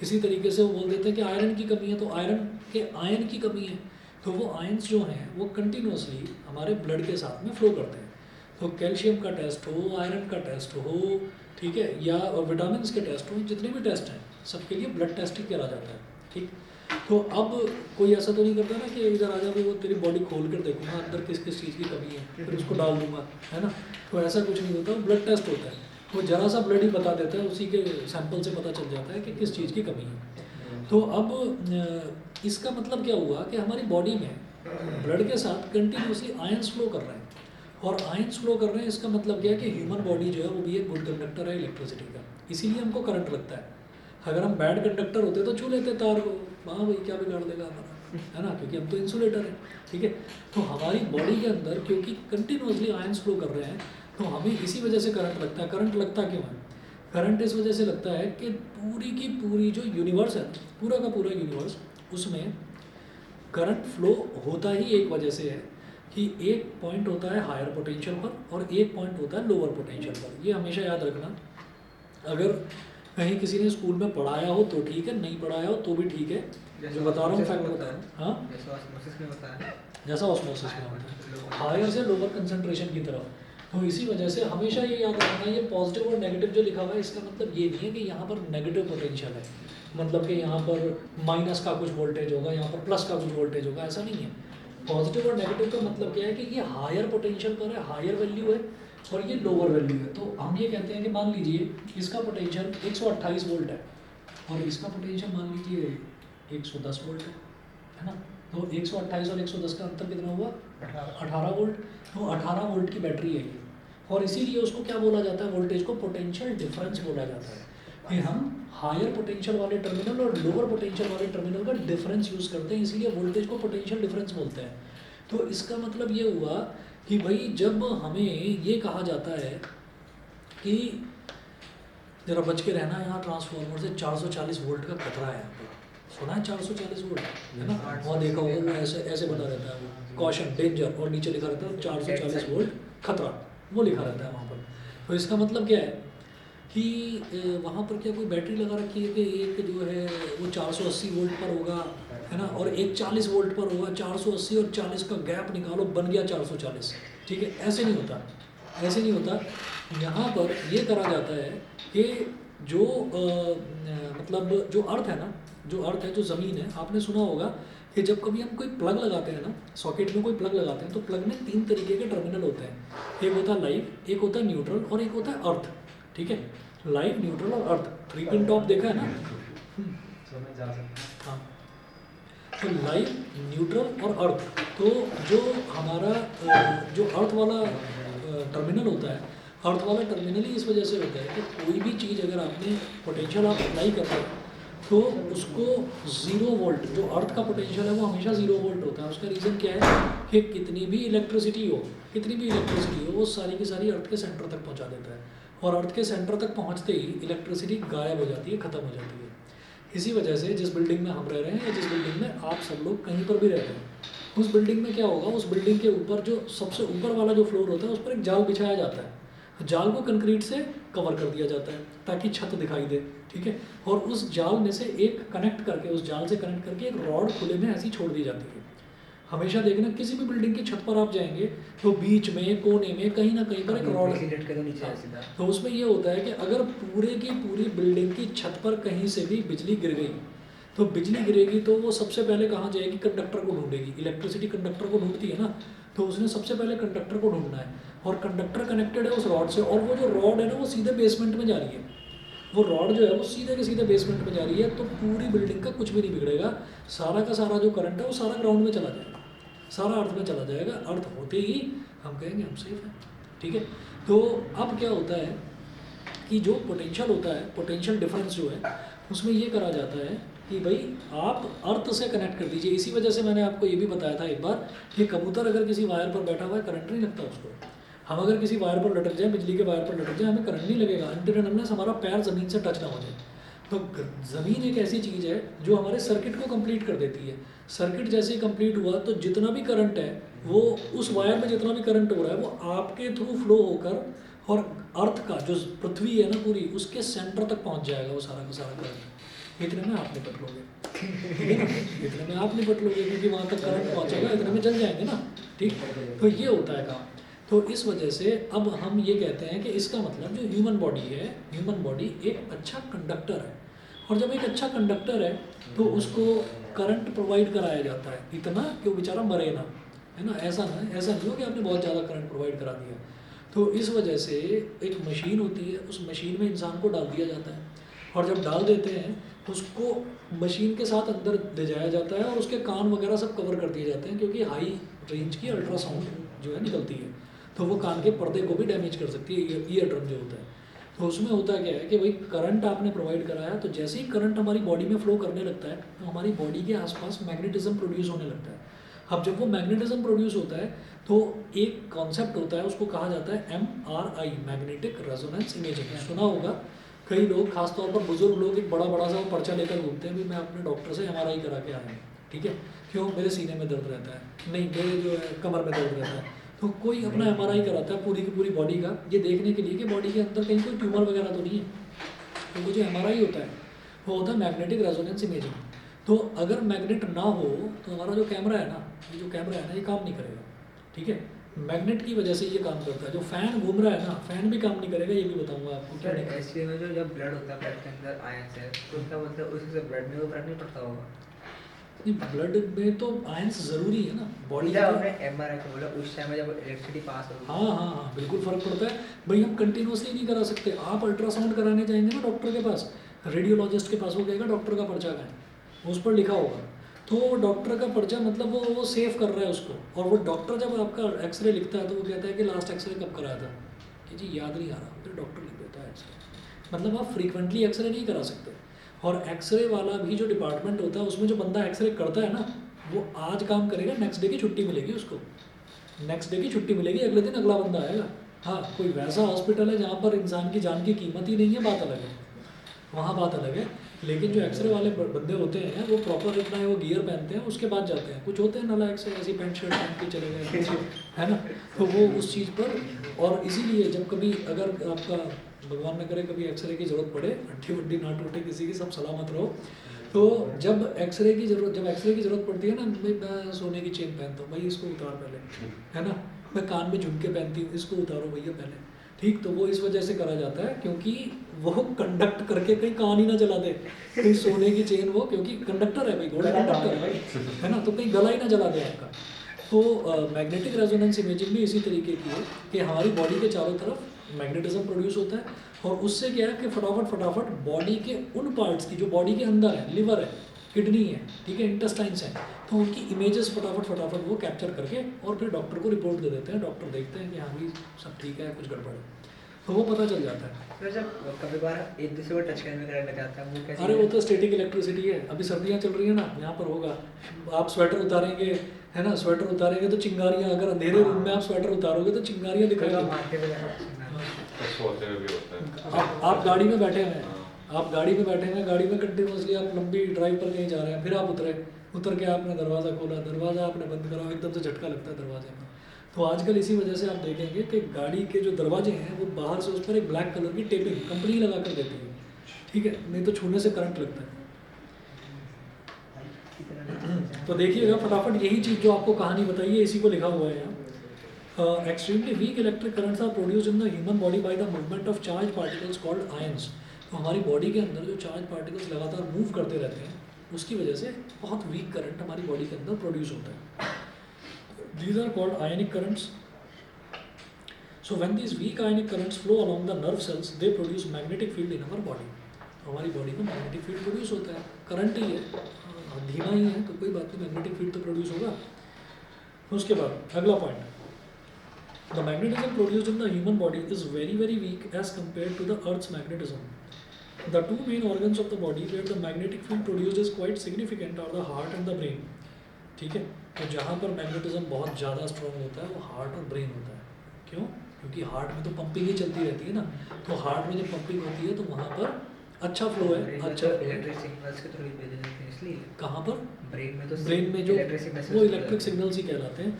इसी तरीके से वो बोल देते हैं कि आयरन की कमी है, तो आयरन के आयन की कमी है, तो वो आयंस जो हैं वो कंटिन्यूसली हमारे ब्लड के साथ में फ्लो करते हैं। तो कैल्शियम का टेस्ट हो, आयरन का टेस्ट हो, ठीक है, या विटामिन के टेस्ट हो, जितने भी टेस्ट हैं सबके लिए ब्लड टेस्ट ही करा जाता है, ठीक। तो अब कोई ऐसा तो नहीं करता ना कि इधर आ जाओ, वो तेरी बॉडी खोल कर देखूंगा अंदर किस किस चीज़ की कमी है, फिर उसको डाल दूंगा, है ना। तो ऐसा कुछ नहीं होता, ब्लड टेस्ट होता है। वो जरा सा ब्लड ही बता देता है, उसी के सैंपल से पता चल जाता है कि किस चीज़ की कमी है। तो अब इसका मतलब क्या हुआ कि हमारी बॉडी में ब्लड के साथ कंटिन्यूसली आयंस फ्लो कर रहे हैं, और आयंस फ्लो कर रहे हैं, इसका मतलब क्या है कि ह्यूमन बॉडी जो है वो भी एक गुड कंडक्टर है इलेक्ट्रिसिटी का, इसीलिए हमको करंट लगता है। अगर हम बैड कंडक्टर होते तो छू लेते तार को, हाँ भाई क्या बिगाड़ देगा हमारा, है ना, क्योंकि हम तो इंसुलेटर हैं, ठीक है। तो हमारी बॉडी के अंदर क्योंकि कंटिन्यूसली आयंस फ्लो कर रहे हैं, तो हमें इसी वजह से करंट लगता है। करंट लगता क्यों है? करंट इस वजह से लगता है कि पूरी की पूरी जो यूनिवर्स है, पूरा का पूरा यूनिवर्स, उसमें करंट फ्लो होता ही एक वजह से है कि एक पॉइंट होता है हायर पोटेंशियल पर और एक पॉइंट होता है लोअर पोटेंशियल पर। ये हमेशा याद रखना। अगर कहीं किसी ने स्कूल में पढ़ाया हो तो ठीक है, नहीं पढ़ाया हो तो भी ठीक है, जो बता रहा हूँ फैक्ट होता है। हाँ, जैसा ऑस्मोसिस में होता है, जैसा ऑस्मोसिस में होता है, हायर से लोअर कंसंट्रेशन की तरफ। तो इसी वजह से हमेशा ये याद रखना, ये पॉजिटिव और नेगेटिव जो लिखा हुआ है इसका मतलब ये नहीं है कि यहाँ पर नेगेटिव पोटेंशियल है, मतलब कि यहाँ पर माइनस का कुछ वोल्टेज होगा, यहाँ पर प्लस का कुछ वोल्टेज होगा, ऐसा नहीं है। पॉजिटिव और नेगेटिव का मतलब क्या है कि ये हायर पोटेंशियल पर है, हायर वैल्यू है, और ये लोअर वैल्यू है। तो हम ये कहते हैं कि मान लीजिए इसका पोटेंशियल 128 वोल्ट है और इसका पोटेंशियल मान लीजिए 110 वोल्ट है ना। तो 128 और 110 का अंतर कितना हुआ? 18 वोल्ट। तो 18 वोल्ट की बैटरी है ये, और इसीलिए उसको क्या बोला जाता है? वोल्टेज को पोटेंशियल डिफरेंस बोला जाता है कि हम हायर पोटेंशियल वाले टर्मिनल और लोअर पोटेंशियल वाले टर्मिनल का डिफरेंस यूज़ करते हैं, इसीलिए वोल्टेज को पोटेंशियल डिफरेंस बोलते हैं। तो इसका मतलब ये हुआ कि भाई जब हमें ये कहा जाता है कि जरा बच के रहना, यहाँ ट्रांसफार्मर से 440 वोल्ट का खतरा है यहाँ पर। सुना है 440 वोल्ट, है ना? वहाँ देखा होगा वो ऐसे ऐसे बना रहता है, वो कॉशन डेंजर, और नीचे लिखा रहता है 440 वोल्ट खतरा, वो लिखा रहता है वहाँ पर। तो इसका मतलब क्या है कि वहाँ पर क्या कोई बैटरी लगा रखी है कि एक जो है वो 480 वोल्ट पर होगा, है ना, और एक 40 वोल्ट पर होगा, 480 और 40 का गैप निकालो, बन गया 440, ठीक है? ऐसे नहीं होता, ऐसे नहीं होता। यहाँ पर ये करा जाता है कि जो मतलब जो अर्थ है ना, जो अर्थ है, जो ज़मीन है, आपने सुना होगा कि जब कभी हम कोई प्लग लगाते हैं ना, सॉकेट में कोई प्लग लगाते हैं, तो प्लग में 3 तरीके के टर्मिनल होते हैं। एक होता है लाइव, एक होता है न्यूट्रल, और एक होता है अर्थ, ठीक है? लाइव, न्यूट्रल और अर्थ, 3 पिन टॉप देखा है ना? तो मैं जा सकता हाँ, तो लाइव, न्यूट्रल और अर्थ। तो जो हमारा जो अर्थ वाला टर्मिनल होता है, अर्थ वाला टर्मिनल ही इस वजह से होता है कि कोई भी चीज़ अगर आपने पोटेंशियल आप अप्लाई करते हैं तो उसको 0 वोल्ट, जो अर्थ का पोटेंशियल है वो हमेशा 0 वोल्ट होता है। उसका रीज़न क्या है कि कितनी भी इलेक्ट्रिसिटी हो, कितनी भी इलेक्ट्रिसिटी हो, वो सारी की सारी अर्थ के सेंटर तक पहुंचा देता है, और अर्थ के सेंटर तक पहुंचते ही इलेक्ट्रिसिटी गायब हो जाती है, ख़त्म हो जाती है। इसी वजह से जिस बिल्डिंग में हम रह रहे हैं या जिस बिल्डिंग में आप सब लोग कहीं पर भी रह रहे हैं, उस बिल्डिंग में क्या होगा, उस बिल्डिंग के ऊपर जो सबसे ऊपर वाला जो फ्लोर होता है उस पर एक जाल बिछाया जाता है। जाल को कंक्रीट से कवर कर दिया जाता है ताकि छत दिखाई दे, ठीक है? और उस जाल में से एक कनेक्ट करके, उस जाल से कनेक्ट करके एक रॉड खुले में ऐसी छोड़ दी जाती है। हमेशा देखना किसी भी बिल्डिंग की छत पर आप जाएंगे तो बीच में कोने में कहीं ना कहीं पर एक रॉड है। लटके तो नीचे है सीधा। तो उसमें ये होता है कि अगर पूरे की पूरी बिल्डिंग की छत पर कहीं से भी बिजली गिर गई, तो बिजली गिरेगी तो वो सबसे पहले कहाँ जाएगी? कंडक्टर को ढूंढेगी। इलेक्ट्रिसिटी कंडक्टर को ढूंढती है ना, तो उसने सबसे पहले कंडक्टर को ढूंढना है, और कंडक्टर कनेक्टेड है उस रॉड से, और वो जो रॉड है ना वो सीधे बेसमेंट में जा रही है। वो रॉड जो है वो सीधे के सीधे बेसमेंट में जा रही है, तो पूरी बिल्डिंग का कुछ भी नहीं बिगड़ेगा। सारा का सारा जो करंट है वो सारा ग्राउंड में चला जाएगा, सारा अर्थ में चला जाएगा। अर्थ होते ही हम कहेंगे हम सेफ हैं, ठीक है? तो अब क्या होता है कि जो पोटेंशियल होता है, पोटेंशियल डिफरेंस जो है, उसमें ये करा जाता है कि भाई आप अर्थ से कनेक्ट कर दीजिए। इसी वजह से मैंने आपको ये भी बताया था एक बार कि कबूतर अगर किसी वायर पर बैठा हुआ है, करंट नहीं लगता उसको। हम अगर किसी वायर पर लटक जाए, बिजली के वायर पर लटक जाए, हमें करंट नहीं लगेगा अनटिल एंड अनलेस हमारा पैर ज़मीन से टच ना हो जाए। तो ज़मीन एक ऐसी चीज़ है जो हमारे सर्किट को कंप्लीट कर देती है। सर्किट जैसे ही कंप्लीट हुआ तो जितना भी करंट है वो उस वायर में जितना भी करंट हो रहा है वो आपके थ्रू फ्लो होकर, और अर्थ का जो पृथ्वी है ना पूरी, उसके सेंटर तक पहुंच जाएगा वो सारा का सारा करंट। इतने में आप निपट लोगे, इतने में आप निपट लोगे, क्योंकि वहाँ तक करंट पहुँचेगा, इतने में जल जाएंगे ना, ठीक? तो ये होता है काम। तो इस वजह से अब हम ये कहते हैं कि इसका मतलब जो ह्यूमन बॉडी है, ह्यूमन बॉडी एक अच्छा कंडक्टर है, और जब एक अच्छा कंडक्टर है तो उसको करंट प्रोवाइड कराया जाता है, इतना कि वो बेचारा मरे ना, है ना? ऐसा नहीं हो कि आपने बहुत ज़्यादा करंट प्रोवाइड करा दिया। तो इस वजह से एक मशीन होती है, उस मशीन में इंसान को डाल दिया जाता है, और जब डाल देते हैं उसको मशीन के साथ अंदर ले जाया जाता है, और उसके कान वगैरह सब कवर कर दिए जाते हैं, क्योंकि हाई रेंज की अल्ट्रासाउंड जो है निकलती है, तो वो कान के पर्दे को भी डैमेज कर सकती है, ईयर ड्रम जो होता है। तो उसमें होता क्या है कि भाई करंट आपने प्रोवाइड कराया, तो जैसे ही करंट हमारी बॉडी में फ्लो करने लगता है तो हमारी बॉडी के आसपास मैग्नेटिज्म प्रोड्यूस होने लगता है। अब जब वो मैग्नेटिज्म प्रोड्यूस होता है तो एक कॉन्सेप्ट होता है, उसको कहा जाता है MRI, मैग्नेटिक रेजोनेंस इमेजिंग। सुना होगा कई लोग, खासतौर पर बुजुर्ग लोग, एक बड़ा बड़ा सा पर्चा लेकर घूमते हैं, भी मैं अपने डॉक्टर से MRI करा के आया हूँ, ठीक है? क्यों? मेरे सीने में दर्द रहता है, नहीं मेरे जो है कमर में दर्द रहता है। तो कोई अपना MRI कराता है पूरी की पूरी बॉडी का, ये देखने के लिए कि बॉडी के अंदर कहीं कोई ट्यूमर वगैरह तो नहीं है। तो वो जो MRI होता है वो होता है मैग्नेटिक रेजोनेंस इमेजिंग। तो अगर मैग्नेट ना हो तो हमारा जो कैमरा है ना, ये जो कैमरा है ना, ये काम नहीं करेगा, ठीक है? मैग्नेट की वजह से ये काम करता है। जो फैन घूम रहा है ना, फैन भी काम नहीं करेगा, ये भी बताऊंगा आपको। सर ऐसे में जो जब ब्लड होता है, ब्लड के अंदर आयंस है, तो उसका मतलब उससे ब्लड में वो फर्क नहीं पड़ता होगा? नहीं, ब्लड में तो आयंस ज़रूरी है ना बॉडी जब का। आपने MRI को बोला उस टाइम में जब इलेक्ट्रिसिटी पास होगी, हाँ, बिल्कुल फ़र्क पड़ता है भाई। हम कंटिन्यूसली नहीं करा सकते। आप अल्ट्रासाउंड कराने जाएंगे ना डॉक्टर के पास, रेडियोलॉजिस्ट के पास, वो कहेगा डॉक्टर का पर्चा का है, उस पर लिखा होगा, तो डॉक्टर का पर्चा मतलब वो सेव कर रहा है उसको। और वो डॉक्टर जब आपका एक्सरे लिखता है तो वो कहता है कि लास्ट एक्सरे कब कराया था, कि जी याद नहीं आ रहा, फिर डॉक्टर लिख देता है एक्सरे। मतलब आप फ्रीक्वेंटली एक्सरे नहीं करा सकते। और एक्सरे वाला भी जो डिपार्टमेंट होता है उसमें जो बंदा एक्सरे करता है ना, वो आज काम करेगा, नेक्स्ट डे की छुट्टी मिलेगी उसको, नेक्स्ट डे की छुट्टी मिलेगी, अगले दिन अगला बंदा आएगा। हाँ, कोई वैसा हॉस्पिटल है जहाँ पर इंसान की जान की कीमत ही नहीं है, बात अलग है, वहाँ बात अलग है। लेकिन जो एक्सरे वाले बंदे होते हैं वो प्रॉपर इतना है, वो गियर पहनते हैं, उसके बाद जाते हैं। कुछ होते हैं नालायक से ऐसी पैंट शर्ट पहन के चले गए, है ना, तो वो उस चीज़ पर। और इसीलिए जब कभी अगर आपका भगवान न करे कभी एक्सरे की ज़रूरत पड़े, हड्डी वड्डी ना टूटे किसी की, सब सलामत रहो, तो जब एक्सरे की ज़रूरत पड़ती है ना, भाई मैं सोने की चेन पहनता हूँ, भाई इसको उतार पहले, है ना, मैं कान में झुमके पहनती हूँ, इसको उतारो भैया पहले, ठीक। तो वो इस वजह से करा जाता है क्योंकि वो कंडक्ट करके कहीं कान ही ना जला दे, कहीं सोने की चेन वो, क्योंकि कंडक्टर है भाई, गोल्ड कंडक्टर है ना, तो कहीं गला ही ना जला दे आपका। तो मैग्नेटिक रेजोनेंस इमेजिंग भी इसी तरीके की है कि हमारी बॉडी के चारों तरफ मैग्नेटिज्म प्रोड्यूस होता है, और उससे क्या है कि फटाफट बॉडी के उन पार्ट्स की जो बॉडी के अंदर है, लिवर है, किडनी है, ठीक है, इंटेस्टाइन्स हैं, तो उनकी इमेजेस फटाफट वो कैप्चर करके और फिर डॉक्टर को रिपोर्ट दे देते हैं। डॉक्टर देखते हैं कि हाँ भाई सब ठीक है, कुछ गड़बड़ है, तो वो पता चल जाता है। तो जब कभी बार एक दूसरे को टच करने में लग जाता है, वो कैसे? अरे वो तो स्टैटिक इलेक्ट्रिसिटी है। अभी सर्दियाँ चल रही है ना, यहाँ पर होगा, आप स्वेटर उतारेंगे, है ना, स्वेटर उतारेंगे तो चिंगारियाँ, अगर अंधेरे रूम में आप स्वेटर उतारोगे तो चिंगारियाँ दिखाएगा। मारते हुए सोते हुए भी होता है। आप गाड़ी में बैठे हैं, गाड़ी में कंटिन्यूसली आप लंबी ड्राइव पर कहीं जा रहे हैं, फिर आप उतर के आपने दरवाज़ा खोला, दरवाज़ा आपने बंद करा, एकदम से झटका लगता है दरवाजे में। तो आजकल इसी वजह से आप देखेंगे कि गाड़ी के जो दरवाजे हैं वो बाहर से उस पर एक ब्लैक कलर की टेपिंग कंपनी लगा कर देती है, ठीक है, नहीं तो छूने से करंट लगता है। तो देखिएगा फटाफट यही चीज़ जो आपको कहानी बताई है, इसी को लिखा हुआ है यहाँ। Extremely weak electric currents are produced in the human body by the movement of charge particles called ions. तो हमारी बॉडी के अंदर जो चार्ज पार्टिकल्स लगातार मूव करते रहते हैं, उसकी वजह से बहुत वीक करंट हमारी बॉडी के अंदर प्रोड्यूस होता है। These are called ionic currents. So when these weak ionic currents flow along the nerve cells, they produce magnetic field in our body. तो हमारी बॉडी में मैग्नेटिक फील्ड प्रोड्यूस होता है, करंट ही है, धीमा ही है तो कोई बात नहीं, मैग्नेटिक फील्ड तो प्रोड्यूस होगा। उसके बाद अगला point, the magnetism produced in the human body is very very weak as compare to the earth's magnetism. The two main organs of the body where the magnetic field produced is quite significant are the heart and the brain, ठीक है। तो जहाँ पर मैग्नेटिज्म बहुत ज़्यादा स्ट्रॉन्ग होता है वो हार्ट और ब्रेन होता है। क्यों? क्योंकि हार्ट में तो पंपिंग ही चलती रहती है ना, तो हार्ट में जब पंपिंग होती है तो वहाँ पर अच्छा फ्लो है, अच्छा इलेक्ट्रिक सिग्नल्स के थ्रू भेजे जाते हैं, इसलिए कहाँ पर ब्रेन में, तो ब्रेन में जो वो इलेक्ट्रिक सिग्नल्स ही कहलाते हैं,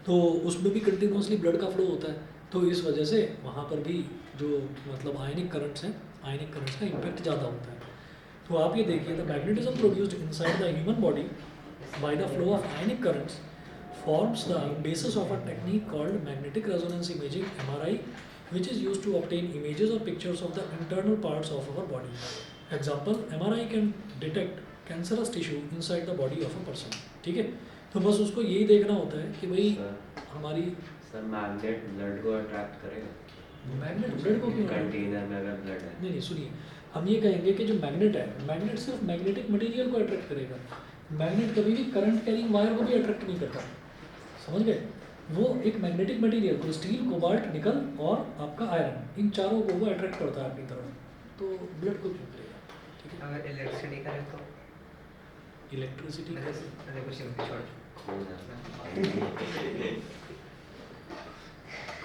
तो उसमें भी कंटिन्यूसली ब्लड का फ्लो होता है, तो इस वजह से वहाँ पर भी जो मतलब आयनिक करंट्स हैं, आयनिक करंट्स का इम्पैक्ट ज़्यादा होता है। तो आप ये देखिए, the magnetism produced inside the human body by the flow of ionic currents forms the basis of a technique called magnetic resonance imaging (MRI), which is used to obtain images or pictures of the internal parts of our body. Example, MRI can detect cancerous tissue inside the body of a person. ठीक है, तो बस उसको यही देखना होता है कि भाई हमारी सर मैग्नेट ब्लड को अट्रैक्ट करेगा। मैग्नेट ब्लड को क्यों? कंटेनर में अगर ब्लड है, नहीं सुनिए, हम ये कहेंगे कि जो मैग्नेट है, मैग्नेट सिर्फ मैग्नेटिक मटेरियल को अट्रैक्ट करेगा, मैग्नेट कभी भी करंट कैरिंग वायर को भी अट्रैक्ट नहीं करता, समझ गए। वो एक मैग्नेटिक मटेरियल को स्टील, कोबाल्ट, निकल और आपका आयरन, इन चारों को वो अट्रैक्ट करता है अपनी तरफ, तो ब्लड को क्यों करेगा, ठीक है। अगर इलेक्ट्रिसिटी करें तो इलेक्ट्रिसिटी अरे कुछ नहीं, छोड़। खो जाता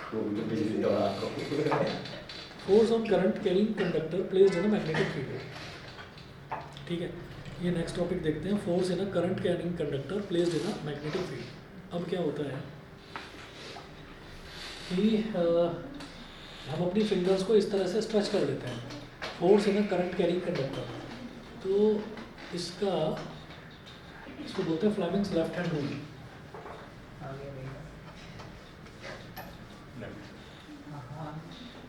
खूब तो बिजली दौड़ा को। Force on current carrying conductor placed in a magnetic field, ठीक है। ये नेक्स्ट टॉपिक देखते हैं, force in a current carrying conductor placed in a magnetic field. अब क्या होता है कि हम अपनी फिंगर्स को इस तरह से स्ट्रेच कर लेते हैं, force in a current carrying conductor, तो इसको बोलते हैं Fleming's left hand rule.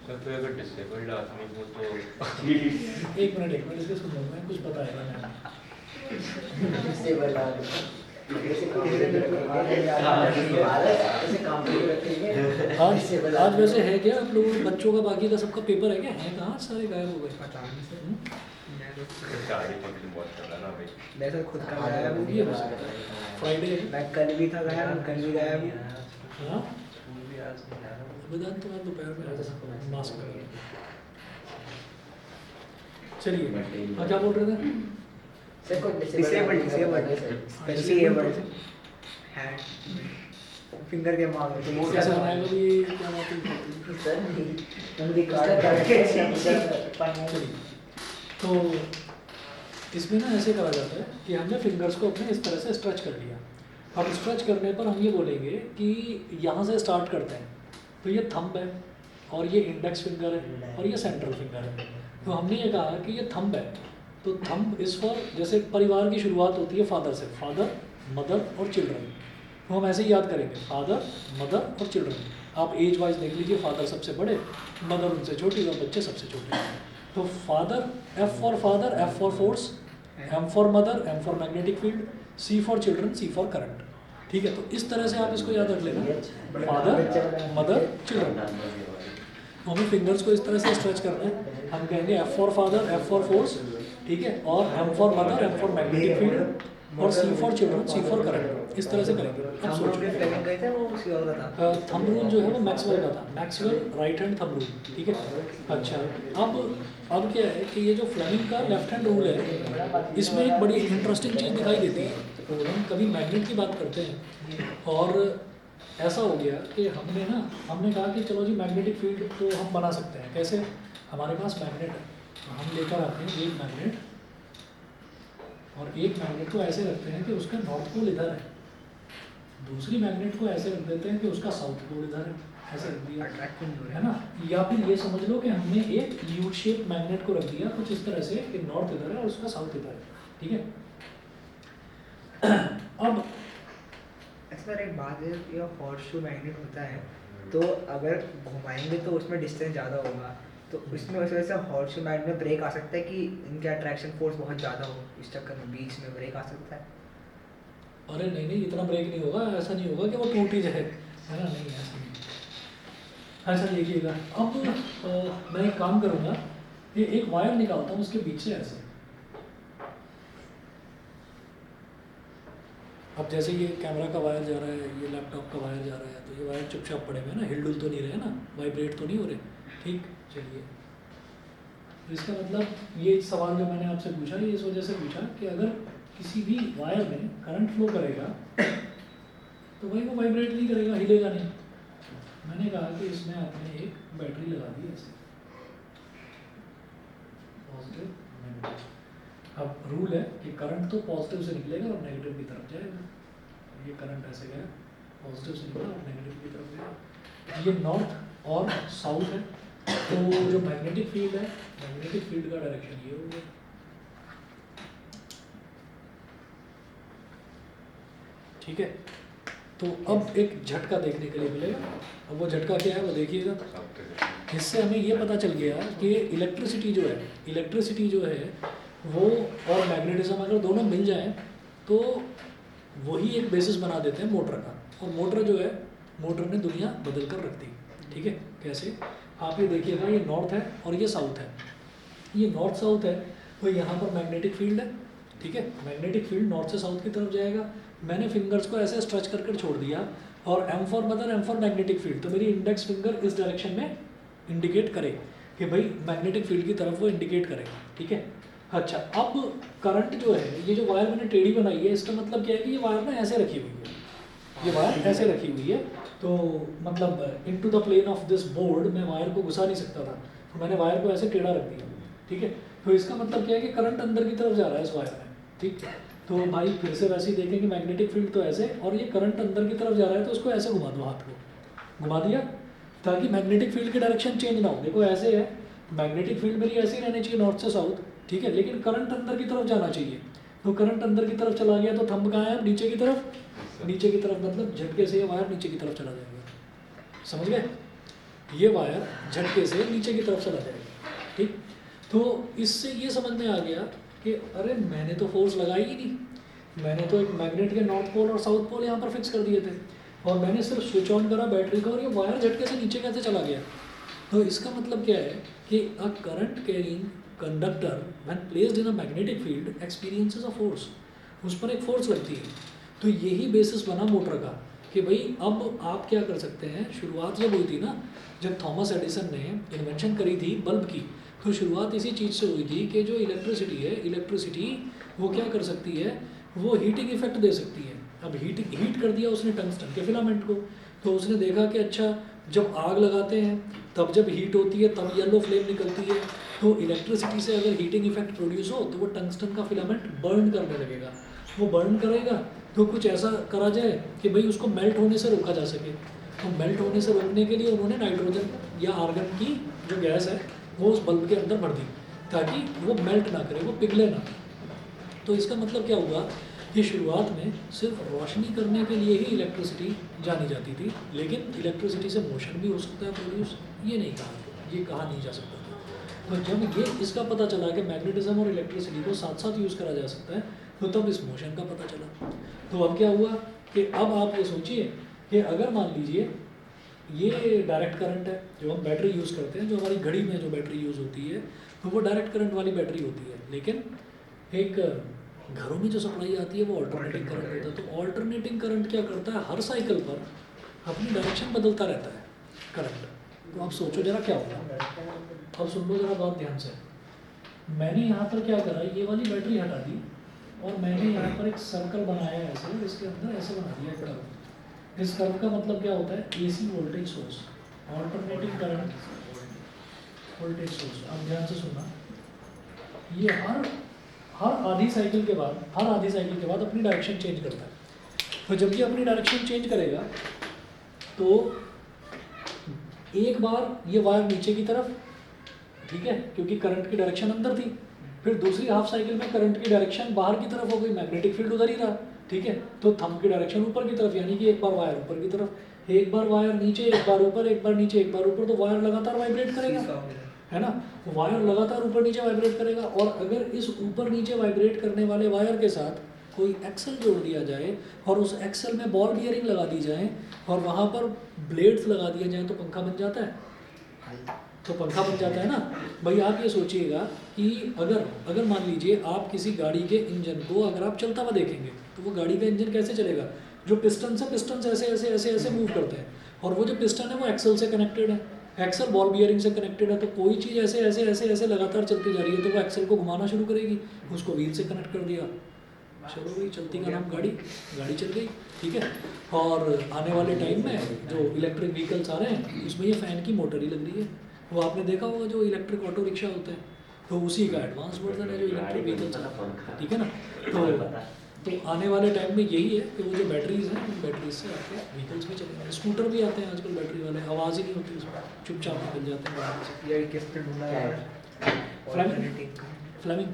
Sir तो अगर डिसेबल्ड आदमी हो तो एक मिनट इसके सुनो, मैं कुछ बताएगा मैम। आज वैसे है क्या आप लोग बच्चों का, बाकी का सबका पेपर है क्या? है कहाँ, सारे गायब हो गए। पता नहीं सर, शादी फंक्शन बहुत चल रहा ना भाई। मैं तो खुद का गायब हूँ, फ्राइडे है। मैं कल भी था गायब, कल भी गायब हूँ। हाँ वेदांत तो मैं दोपहर में मास्क कर लिया। चलिए हाँ, क्या बोल रहे थे? Disabled specially abled hand finger के मार दो कैसे बनाएगा भी क्या बात है। चलिए, तो इसमें ना ऐसे करा जाता है कि हमने फिंगर्स को अपने इस तरह से स्ट्रेच कर लिया। अब स्ट्रेच करने पर हम ये बोलेंगे कि यहाँ से स्टार्ट करते हैं, तो ये थंब है और ये इंडेक्स फिंगर है और ये सेंट्रल फिंगर है। तो हमने ये कहा कि ये थंब है, तो थंब इस फॉर, जैसे परिवार की शुरुआत होती है फादर से, फादर मदर और चिल्ड्रन, तो हम ऐसे ही याद करेंगे, फादर मदर और चिल्ड्रन। आप एज वाइज देख लीजिए, फादर सबसे बड़े, मदर उनसे छोटी और बच्चे सबसे छोटे। तो father, F for father, F for force, M for mother, M for magnetic field, C for children, C for current. ठीक है, तो इस तरह से आप इसको याद रख लेना, फादर मदर चिल्ड्रन। हमें फिंगर्स को इस तरह से स्ट्रेच करना है। हम कहेंगे F for father, F for force, ठीक है, और M for mother, M for magnetic field, और C for children, C for current. इस तरह से करेंगे। अब सोचिए, थंब रूल जो है वो मैक्सवेल का था, Maxwell right hand thumb rule, ठीक है। अच्छा, अब क्या है कि ये जो फ्लेमिंग का लेफ्ट हैंड रूल है, इसमें एक बड़ी इंटरेस्टिंग चीज़ दिखाई देती है। हम कभी मैग्नेट की बात करते हैं और ऐसा हो गया कि हमने कहा कि चलो जी मैग्नेटिक फील्ड तो हम बना सकते हैं। कैसे? हमारे पास मैग्नेट है, हम लेकर आते हैं एक मैग्नेट और एक मैग्नेट को ऐसे रखते हैं कि उसका नॉर्थ पोल इधर है, दूसरी मैग्नेट को ऐसे रख देते हैं कि उसका साउथ पोल इधर है, ऐसे रख दिया है ना। या फिर ये समझ लो कि हमने एक यू शेप मैग्नेट को रख दिया कुछ इस तरह से कि नॉर्थ इधर है और उसका साउथ इधर है, ठीक है। अब सर एक बात है, ये हॉर्सशू मैग्नेट होता है, तो अगर घुमाएंगे तो उसमें डिस्टेंस ज़्यादा होगा, तो इसमें वैसे वैसे हॉर्सशू मैग्नेट में ब्रेक आ सकता है कि इनके अट्रैक्शन फोर्स बहुत ज़्यादा हो, इस चक्कर में बीच में ब्रेक आ सकता है। अरे नहीं, इतना ब्रेक नहीं होगा, ऐसा नहीं होगा कि वो टूट ही जाए, है ना, नहीं ऐसा नहीं। ऐसा देखिएगा, अब मैं एक काम करूँगा, ये एक वायर निकालता हूँ उसके बीच से ऐसे। अब जैसे ये कैमरा का वायर जा रहा है, ये लैपटॉप का वायर जा रहा है, तो ये वायर चुपचाप पड़े हुए हैं ना, हिलडुल तो नहीं रहे ना, वाइब्रेट तो नहीं हो रहे, ठीक। चलिए, इसका मतलब ये सवाल जो मैंने आपसे पूछा, ये इस वजह से पूछा कि अगर किसी भी वायर में करंट फ्लो करेगा तो भाई वो वाइब्रेट नहीं करेगा, हिलेगा नहीं। मैंने कहा कि इसमें आपने एक बैटरी लगा दी ऐसे, पॉजिटिव नेगेटिव। अब रूल है कि करंट तो पॉजिटिव से निकलेगा और नेगेटिव की तरफ जाएगा। ये करंट ऐसे गया, पॉजिटिव से निकला और नेगेटिव की तरफ गया। ये नॉर्थ और साउथ है, तो जो मैग्नेटिक फील्ड है, मैग्नेटिक फील्ड का डायरेक्शन ये हो गया, ठीक है। तो अब एक झटका देखने के लिए मिलेगा। अब वो झटका क्या है वो देखिएगा। इससे हमें ये पता चल गया कि इलेक्ट्रिसिटी जो है वो और मैग्नेटिज्म अगर दोनों मिल जाएं तो वही एक बेसिस बना देते हैं मोटर का। और मोटर जो है, मोटर ने दुनिया बदल कर रख दी, ठीक है। कैसे? आप ये देखिएगा, ये नॉर्थ है और ये साउथ है। ये नॉर्थ साउथ है, तो यहाँ पर मैग्नेटिक फील्ड है, ठीक है। मैग्नेटिक फील्ड नॉर्थ से साउथ की तरफ जाएगा। मैंने फिंगर्स को ऐसे स्ट्रेच कर कर छोड़ दिया और M for mother, M for magnetic field, तो मेरी इंडेक्स फिंगर इस डायरेक्शन में इंडिकेट करे कि भाई मैग्नेटिक फील्ड की तरफ वो इंडिकेट करे, ठीक है। अच्छा, अब करंट जो है, ये जो वायर मैंने टेढ़ी बनाई है, इसका मतलब क्या है कि ये वायर ना ऐसे रखी हुई है, ये वायर ऐसे रखी हुई है, तो मतलब into the plane of this board मैं वायर को घुसा नहीं सकता था, तो मैंने वायर को ऐसे टेढ़ा रख दिया, ठीक है। तो इसका मतलब क्या है कि करंट अंदर की तरफ जा रहा है इस वायर में, ठीक। तो भाई फिर से वैसे ही देखेंगे, मैग्नेटिक फील्ड तो ऐसे और ये करंट अंदर की तरफ जा रहा है, तो उसको ऐसे घुमा दो, हाथ को घुमा दिया ताकि मैग्नेटिक फील्ड की डायरेक्शन चेंज ना हो। देखो ऐसे है, मैग्नेटिक फील्ड मेरी ऐसे ही रहनी चाहिए नॉर्थ से साउथ, ठीक है, लेकिन करंट अंदर की तरफ जाना चाहिए। तो करंट अंदर की तरफ चला गया तो थंब कहाँ है? नीचे की तरफ। नीचे की तरफ मतलब झटके से ये वायर नीचे की तरफ चला जाएगा, समझ गए? ये वायर झटके से नीचे की तरफ चला जाएगा, ठीक। तो इससे ये समझ में आ गया कि अरे मैंने तो फोर्स लगाई ही नहीं, मैंने तो एक मैग्नेट के नॉर्थ पोल और साउथ पोल यहाँ पर फिक्स कर दिए थे और मैंने सिर्फ स्विच ऑन करा बैटरी का और ये वायर झटके से नीचे कैसे चला गया। तो इसका मतलब क्या है कि a current carrying conductor when placed in a magnetic field experiences a force, उस पर एक फोर्स लगती है। तो यही बेसिस बना मोटर का कि भाई अब आप क्या कर सकते हैं। शुरुआत जब हुई थी ना, जब थॉमस एडिसन ने इन्वेंशन करी थी बल्ब की, तो शुरुआत इसी चीज़ से हुई थी कि जो इलेक्ट्रिसिटी है, इलेक्ट्रिसिटी वो क्या कर सकती है, वो हीटिंग इफेक्ट दे सकती है। अब हीट कर दिया उसने टंगस्टन के फिलामेंट को, तो उसने देखा कि अच्छा जब आग लगाते हैं तब जब हीट होती है तब येलो फ्लेम निकलती है, तो इलेक्ट्रिसिटी से अगर हीटिंग इफेक्ट प्रोड्यूस हो तो वो टंगस्टन का फिलामेंट बर्न करने लगेगा। वो बर्न करेगा तो कुछ ऐसा करा जाए कि भाई उसको मेल्ट होने से रोका जा सके। तो मेल्ट होने से रोकने के लिए उन्होंने नाइट्रोजन या आर्गन की जो गैस है वो उस बल्ब के अंदर भर दी ताकि वो मेल्ट ना करे, वो पिघले ना। तो इसका मतलब क्या हुआ कि शुरुआत में सिर्फ रोशनी करने के लिए ही इलेक्ट्रिसिटी जानी जाती थी, लेकिन इलेक्ट्रिसिटी से मोशन भी हो सकता है प्रोड्यूस, ये नहीं कहा, ये कहा नहीं जा सकता था। तो जब ये इसका पता चला कि मैग्नेटिज्म और इलेक्ट्रिसिटी को साथ साथ यूज़ करा जा सकता है, तो तब इस मोशन का पता चला। तो अब क्या हुआ कि अब आप ये सोचिए कि अगर मान लीजिए ये डायरेक्ट करंट है जो हम बैटरी यूज़ करते हैं, जो हमारी घड़ी में जो बैटरी यूज़ होती है तो वो डायरेक्ट करंट वाली बैटरी होती है, लेकिन एक घरों में जो सप्लाई आती है वो ऑल्टरनेटिंग करंट होता है। तो ऑल्टरनेटिंग करंट क्या करता है, हर साइकिल पर अपनी डायरेक्शन बदलता रहता है करंट। तो आप सोचो जरा क्या होगा। अब सुन लो जरा बात ध्यान से। मैंने यहाँ पर क्या करा, ये वाली बैटरी हटा दी और मैंने यहाँ पर एक सर्कल बनाया है ऐसे, इसके अंदर ऐसे बना दिया कर्व। इस कर्व का मतलब क्या होता है, AC voltage source, alternating current voltage source. अब ध्यान से सुनना, ये हर आधी साइकिल के बाद अपनी डायरेक्शन चेंज करता है। तो जब ये अपनी डायरेक्शन चेंज करेगा तो एक बार ये वायर नीचे की तरफ, ठीक है, क्योंकि करंट की डायरेक्शन अंदर थी, फिर दूसरी हाफ साइकिल में करंट की डायरेक्शन बाहर की तरफ हो गई, मैग्नेटिक फील्ड उधर ही रहा, ठीक है। तो थंब की डायरेक्शन ऊपर की तरफ, यानी कि एक बार वायर ऊपर की तरफ, एक बार वायर नीचे, एक बार ऊपर, एक बार नीचे, एक बार ऊपर, तो वायर लगातार वाइब्रेट करेगा, है ना। वायर लगातार ऊपर नीचे वाइब्रेट करेगा, और अगर इस ऊपर नीचे वाइब्रेट करने वाले वायर के साथ कोई एक्सल जोड़ दिया जाए और उस एक्सल में बॉल बियरिंग लगा दी जाए और वहाँ पर ब्लेड्स लगा दिए जाएँ तो पंखा बन जाता है। तो पंखा बन जाता है ना भाई। आप ये सोचिएगा कि अगर मान लीजिए आप किसी गाड़ी के इंजन को अगर आप चलता हुआ देखेंगे तो वो गाड़ी का इंजन कैसे चलेगा, जो पिस्टन ऐसे ऐसे ऐसे ऐसे मूव करते हैं, और वो जो पिस्टन है वो एक्सल से कनेक्टेड है, एक्सल बॉल बियरिंग से कनेक्टेड है। तो कोई चीज़ ऐसे ऐसे ऐसे ऐसे लगातार चलती जा रही है तो वो एक्सल को घुमाना शुरू करेगी, उसको व्हील से कनेक्ट कर दिया, चलो भाई चलती का नाम गाड़ी चल गई, ठीक है। और आने वाले टाइम में जो इलेक्ट्रिक व्हीकल्स आ रहे हैं उसमें ये फ़ैन की मोटर ही लग रही है। वो आपने देखा होगा जो इलेक्ट्रिक ऑटो रिक्शा होते हैं, तो उसी का एडवांस वर्जन है जो इलेक्ट्रिक व्हीकल्स है, ठीक है ना। तो आने वाले टाइम में यही है कि वो जो बैटरीज हैं उन बैटरीज से आपके व्हीकल्स भी चलेंगे। स्कूटर भी आते हैं आजकल बैटरी वाले, आवाज़ ही नहीं होती उसमें, चुपचाप निकल जाते हैं बाहर से। ये किस पे ढूंढा है? फ्लेमिंग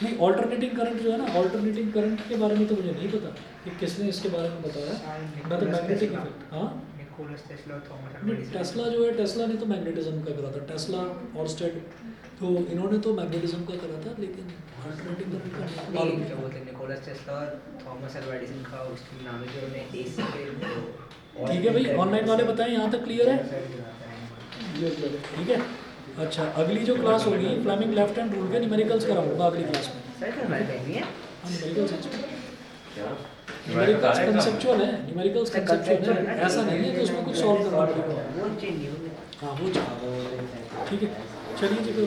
नहीं, ऑल्टरनेटिंग करंट जो है ना, ऑल्टरनेटिंग करंट के बारे में तो मुझे नहीं पता कि किसने इसके बारे में बताया। मैं तो मैग्नेटिक इफेक्ट, हाँ टेस्ला जो है, टेस्ला ने तो मैग्नेटिज्म का करा था, टेस्ला ऑर्स्टेड, तो इन्होंने तो मैग्नेटिज्म का करा था, लेकिन ऑल्टरनेटिंग करंट का नहीं, जो बोलते हैं निकोलस टेस्ला और थॉमस अल्वा एडिसन का उसके नाम है जो उन्हें AC के। ठीक है भाई, ऑनलाइन वाले बताएं यहाँ तक क्लियर है, ठीक है। अच्छा, अगली जो क्लास होगी फ्लेमिंग लेफ्ट हैंड रूल के न्यूमेरिकल्स कराऊंगा अगली क्लास में। सर हमारे टाइम नहीं है न्यूमेरिकल्स कंसेप्चुअल है, न्यूमेरिकल्स कंसेप्चुअल है, ऐसा नहीं है कि उसमें कुछ सॉल्व करना पड़ेगा। वो चेंज नहीं होगा। हाँ वो ठीक है, चलिए जी फिर।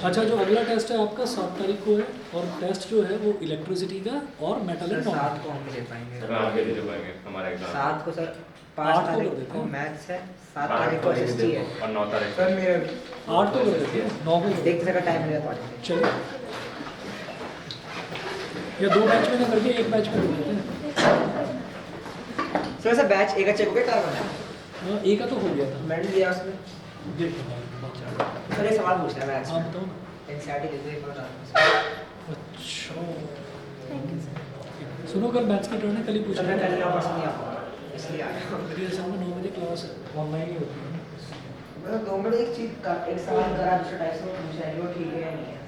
अच्छा, जो अगला टेस्ट है आपका 7 तारीख को है, और टेस्ट जो है वो इलेक्ट्रिसिटी का और मेटल एंड 7 को हम दे पाएंगे। सर आगे दे पाएंगे हमारा एग्जाम। 7 को सर, 5 8 को कर तारीख देते को हैं। मैथ्स है, 7 तारीख को SST है और 9 तारीख सर। मेरे 8 को कर देते हैं, 9 को कर देख सका टाइम मिलेगा तो चलिए, या 2 बैच में ना करके 1 बैच में कर देते हैं। सर ऐसा बैच एक चेक हो गया कार्बन है, हाँ, एक का तो हो गया था, मेडल दिया उसमें। देखो सर ये सवाल पूछना है मैथ्स आप में, बताओ ना। एनसीईआरटी दे दो एक बार। अच्छा सुनो, कल मैथ्स की टर्न है, कल ही पूछ सर मैं रहा कल था। ना परसों नहीं आ पाऊंगा इसलिए आ रहा हूँ। मेरी असल में 9 बजे क्लास है, ऑनलाइन ही होती है। मतलब 2 मिनट एक चीज का एक सवाल करा, दूसरा टाइप से पूछा है, वो ठीक है या नहीं है।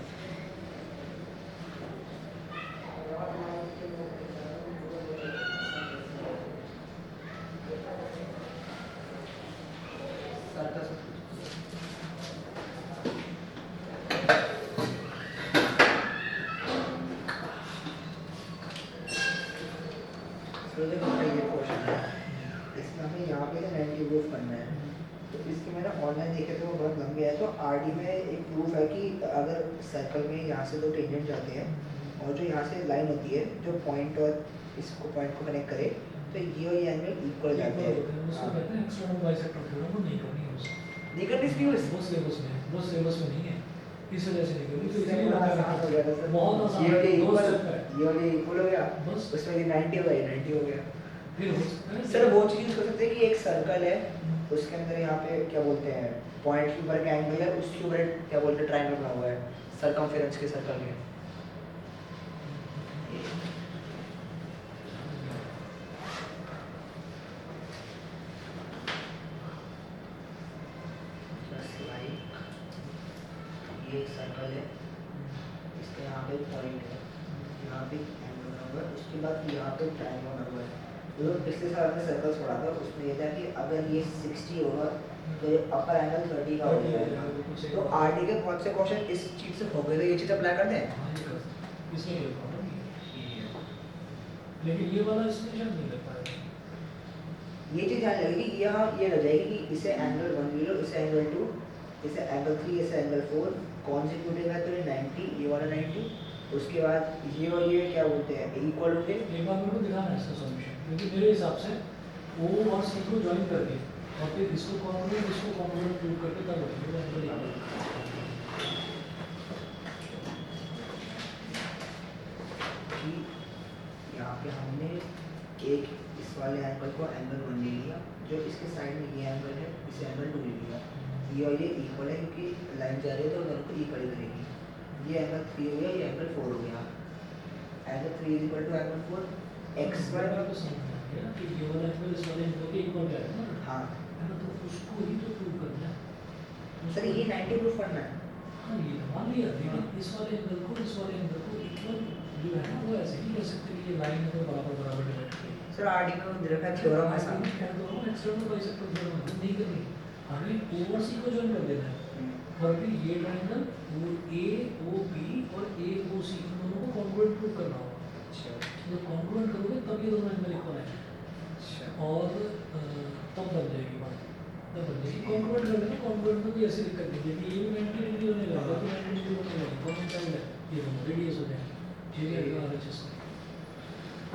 सर का देखो ये क्वेश्चन है, इसमें हमें यहाँ पे 90 प्रूफ करना है। तो इसके मैंने ऑनलाइन देखे थे, वो बहुत लंबे है। तो आरडी में एक प्रूफ है कि अगर सर्कल में यहाँ से 2 टेंजेंट जाते हैं और जो यहाँ से लाइन होती है जो पॉइंट और इसको पॉइंट को कनेक्ट करे, तो ये और ये एंगल इक्वल जाते हैं। उसको कहते हैं एक्सटर्नल बाइसेक्टर थ्योरम, वो नहीं करनी है उसको। नहीं करनी इसकी यूज। वो सिलेबस में नहीं है, इस वजह से नहीं करनी। तो इससे इसीलिए बड़ा बता आसान हो गया था सर। बहुत आसान ये और ये है, दो इक्वल, step है। ये और ये इक्वल हो गया, बस उसमें ये 90 हो गया, 90 हो गया। फिर हो सकता है सर वो चीज़ यूज कर सकते हैं कि एक सर्कल है, उसके अंदर यहाँ पे क्या बोलते हैं पॉइंट के ऊपर का एंगल है, उसके ऊपर क्या बोलते हैं ट्रायंगल बना हुआ है सरकमफेरेंस के सर्कल के। Just like ये एक सर्कल है, इसके यहाँ पे पॉइंट है, यहाँ पे एंगल बना हुआ है, उसके बाद यहाँ पे ट्रायंगल बना हुआ है। जो पिछले साल हमने सर्कल छोड़ा था उसमें ये था कि अगर ये 60 होगा तो ये अपर एंगल 30 का हो जाएगा। तो आरडी के बहुत से क्वेश्चन इस चीज से हो गए, तो ये चीज अप्लाई करते हैं। हाँ, ये कर सकते हैं। इसमें कोई प्रॉब्लम नहीं है, लेकिन ये वाला इसमें शायद नहीं कर पाएगा। ये चीज ध्यान लगेगी, यहाँ ये लग जाएगी कि इसे एंगल 1 ले लो, इसे एंगल 2, इसे एंगल 3, इसे एंगल 4, कॉन्सिक्यूटिव है तो ये 90, ये वाला 90, उसके बाद ये और ये क्या बोलते हैं इक्वल होंगे। एक बार मेरे को दिखाना है इसका सॉल्यूशन, क्योंकि मेरे हिसाब से ओ और सी को ज्वाइन करके और फिर इसको कॉन्ग्रुएंट प्रूव करके तब बनेगा एंगल इक्वल। कि यहाँ पे हमने एक इस वाले एंगल को एंगल 1 ले लिया, जो इसके साइड में ये एंगल है इसे एंगल 2 ले लिया, ये और ये इक्वल है क्योंकि लाइन जा रही है तो दोनों को इक्वल ही करेगी। ये एंगल 3 हो गया, ये एंगल 4 हो गया, angle 3 is equal to angle 4 X Y. तो समझ में आ गया कि ये वाला एंगल इस वाले एंगल के इक्वल जाएगा ना, हाँ है ना, तो उसको ही तो प्रूव करना है। सर ये 90 प्रूफ करना है। हाँ, ये तो मान लिया, लेकिन इस वाले एंगल को इक्वल जो है ना, वो ऐसे नहीं कह सकते कि ये लाइन है तो बराबर बराबर डिवाइड करेगी। सर आरडी में दे रखा है थ्योरम है साहब। एक्सटर्नल बाइसेक्टर थ्योरम नहीं करनी, हमें ओ और सी को ज्वाइन कर देना है और फिर ये ट्रायंगल वो ए ओ बी और ए ओ सी इन दोनों को कॉन्ग्रुएंट प्रूव करना होगा। अच्छा जब कॉन्ग्रुएंट करोगे तब ये दोनों एंगल इक्वल है अच्छा और तब बन जाएगी बात, तब बन जाएगी। कॉन्ग्रुएंट कर देना, कॉन्ग्रुएंट में कोई ऐसी दिक्कत नहीं है कि ये भी 90 डिग्री होने लगा तो 90 डिग्री होने लगा, कौन सा है ये दोनों रेडियस हो जाएंगे, ये भी आएगा आरएचएस का।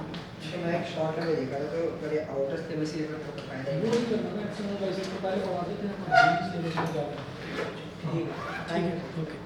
अच्छा मैं एक शॉर्ट में देखा था, तो अगर ये आउटर स्लेब से ये तो फायदा वो ही ही करना ना, एक्सटर्नल बाइसेक्टर पहले पढ़ाते थे हम, सीरीज लेवल में जाकर। ठीक है, थैंक यू। ओके।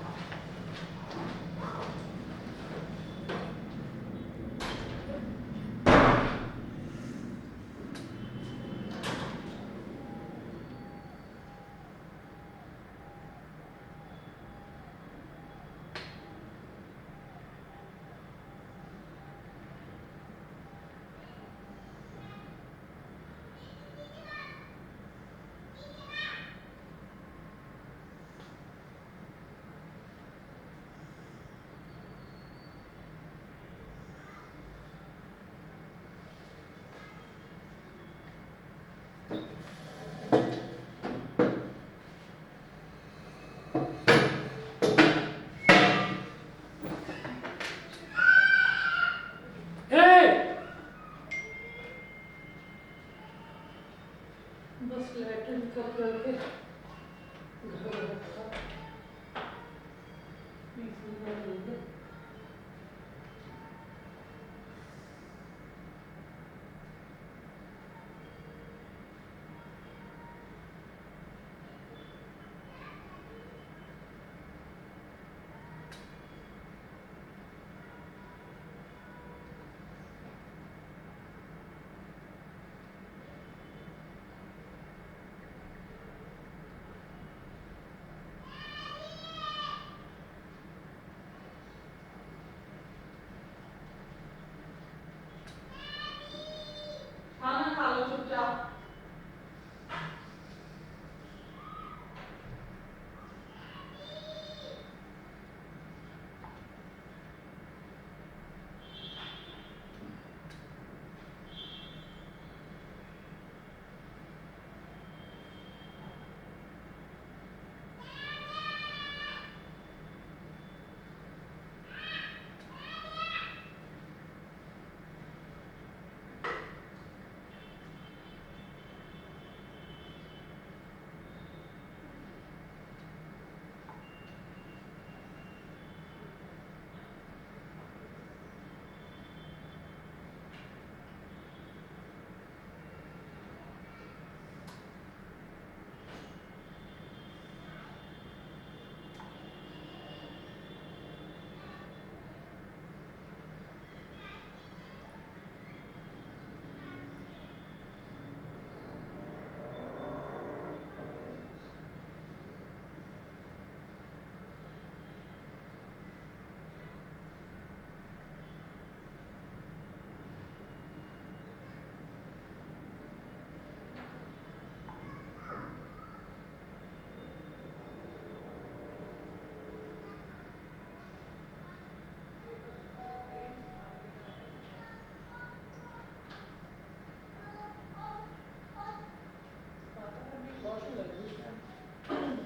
बस लैट्रिन कर करके घर रखा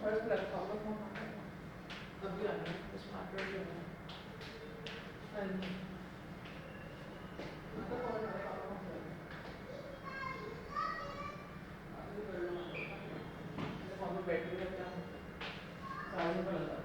थर्ड प्लेटफॉर्म पर फोन आता है अभी आना है स्मार्ट वर्ड जो है हाँ जी तो कौन है वहाँ पे बैठ के क्या साढ़े पर लगा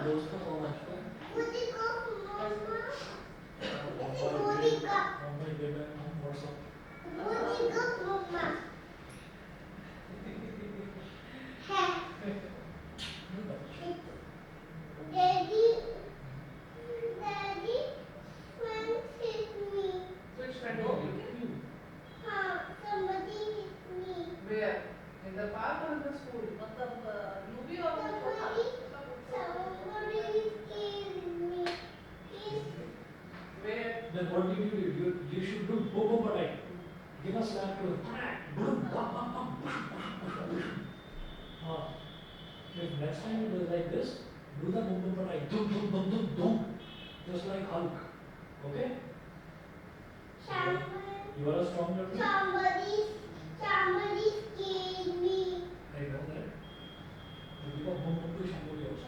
दोस्तों को Which friend of you? Where? In the park or in the school? Where? Then what did you do? You should do boom boom patai. Give a slap to it. Boom, bam, bam, bam, if next time you do like this, do the boom boom patai. Dum dum dum dum dum. Just like Hulk. Okay? You are a strong girl. Somebody scared me. I know that. You become boom boom to somebody else.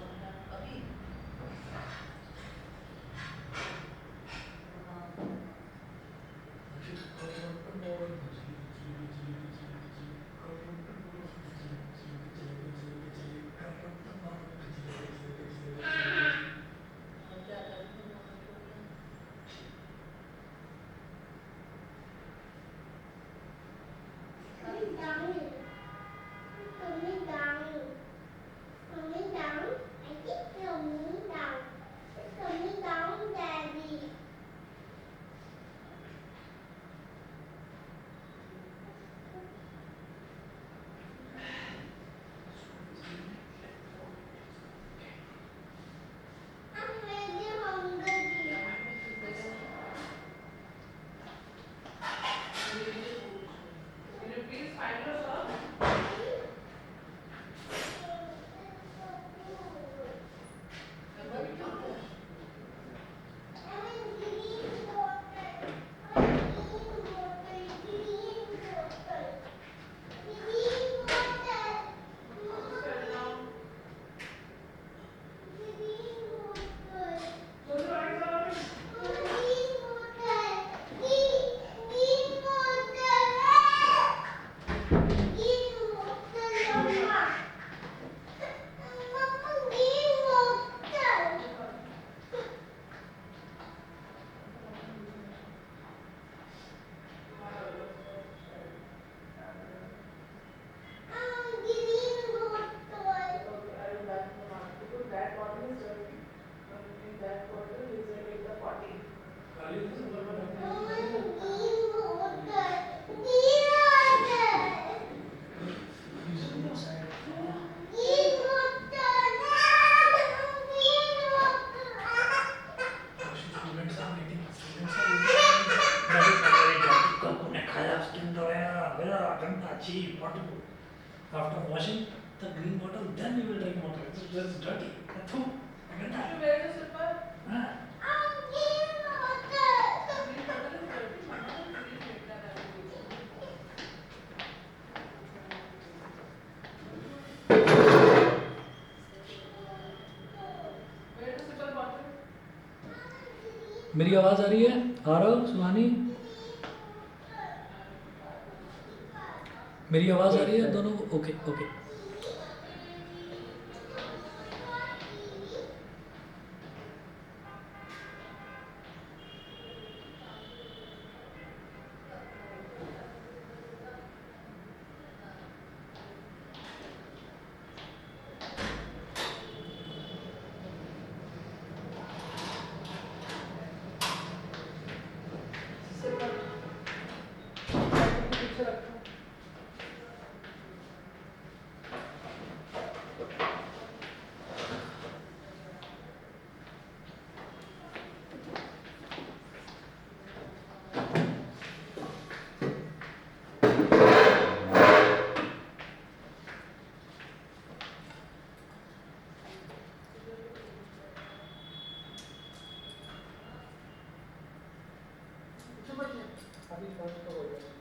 Coming down. Coming down. Coming down. I keep coming down. It's coming down, Daddy. I'm very hungry. Can you please find your song? Close your eyes, darling. I will back the mark because that bottle is dirty. In that bottle is the potty. Students are waiting. Students are waiting. That is very dirty. Kakune khaya skin doya. Vera ganda cheap. What to do? After washing the green bottle, then we will drink water. It's just dirty. Phew. Ganda. Did you wear the slipper? Ah. Green bottle is dirty. Mama will please make that application. Where the slipper bottle? मेरी आवाज़ आ रही है? आरव, सुहानी, मेरी आवाज़ आ रही है दोनों? Okay okay. Sit up. पीछे रखो। पीछे बैठो। अभी फर्स्ट हो गया।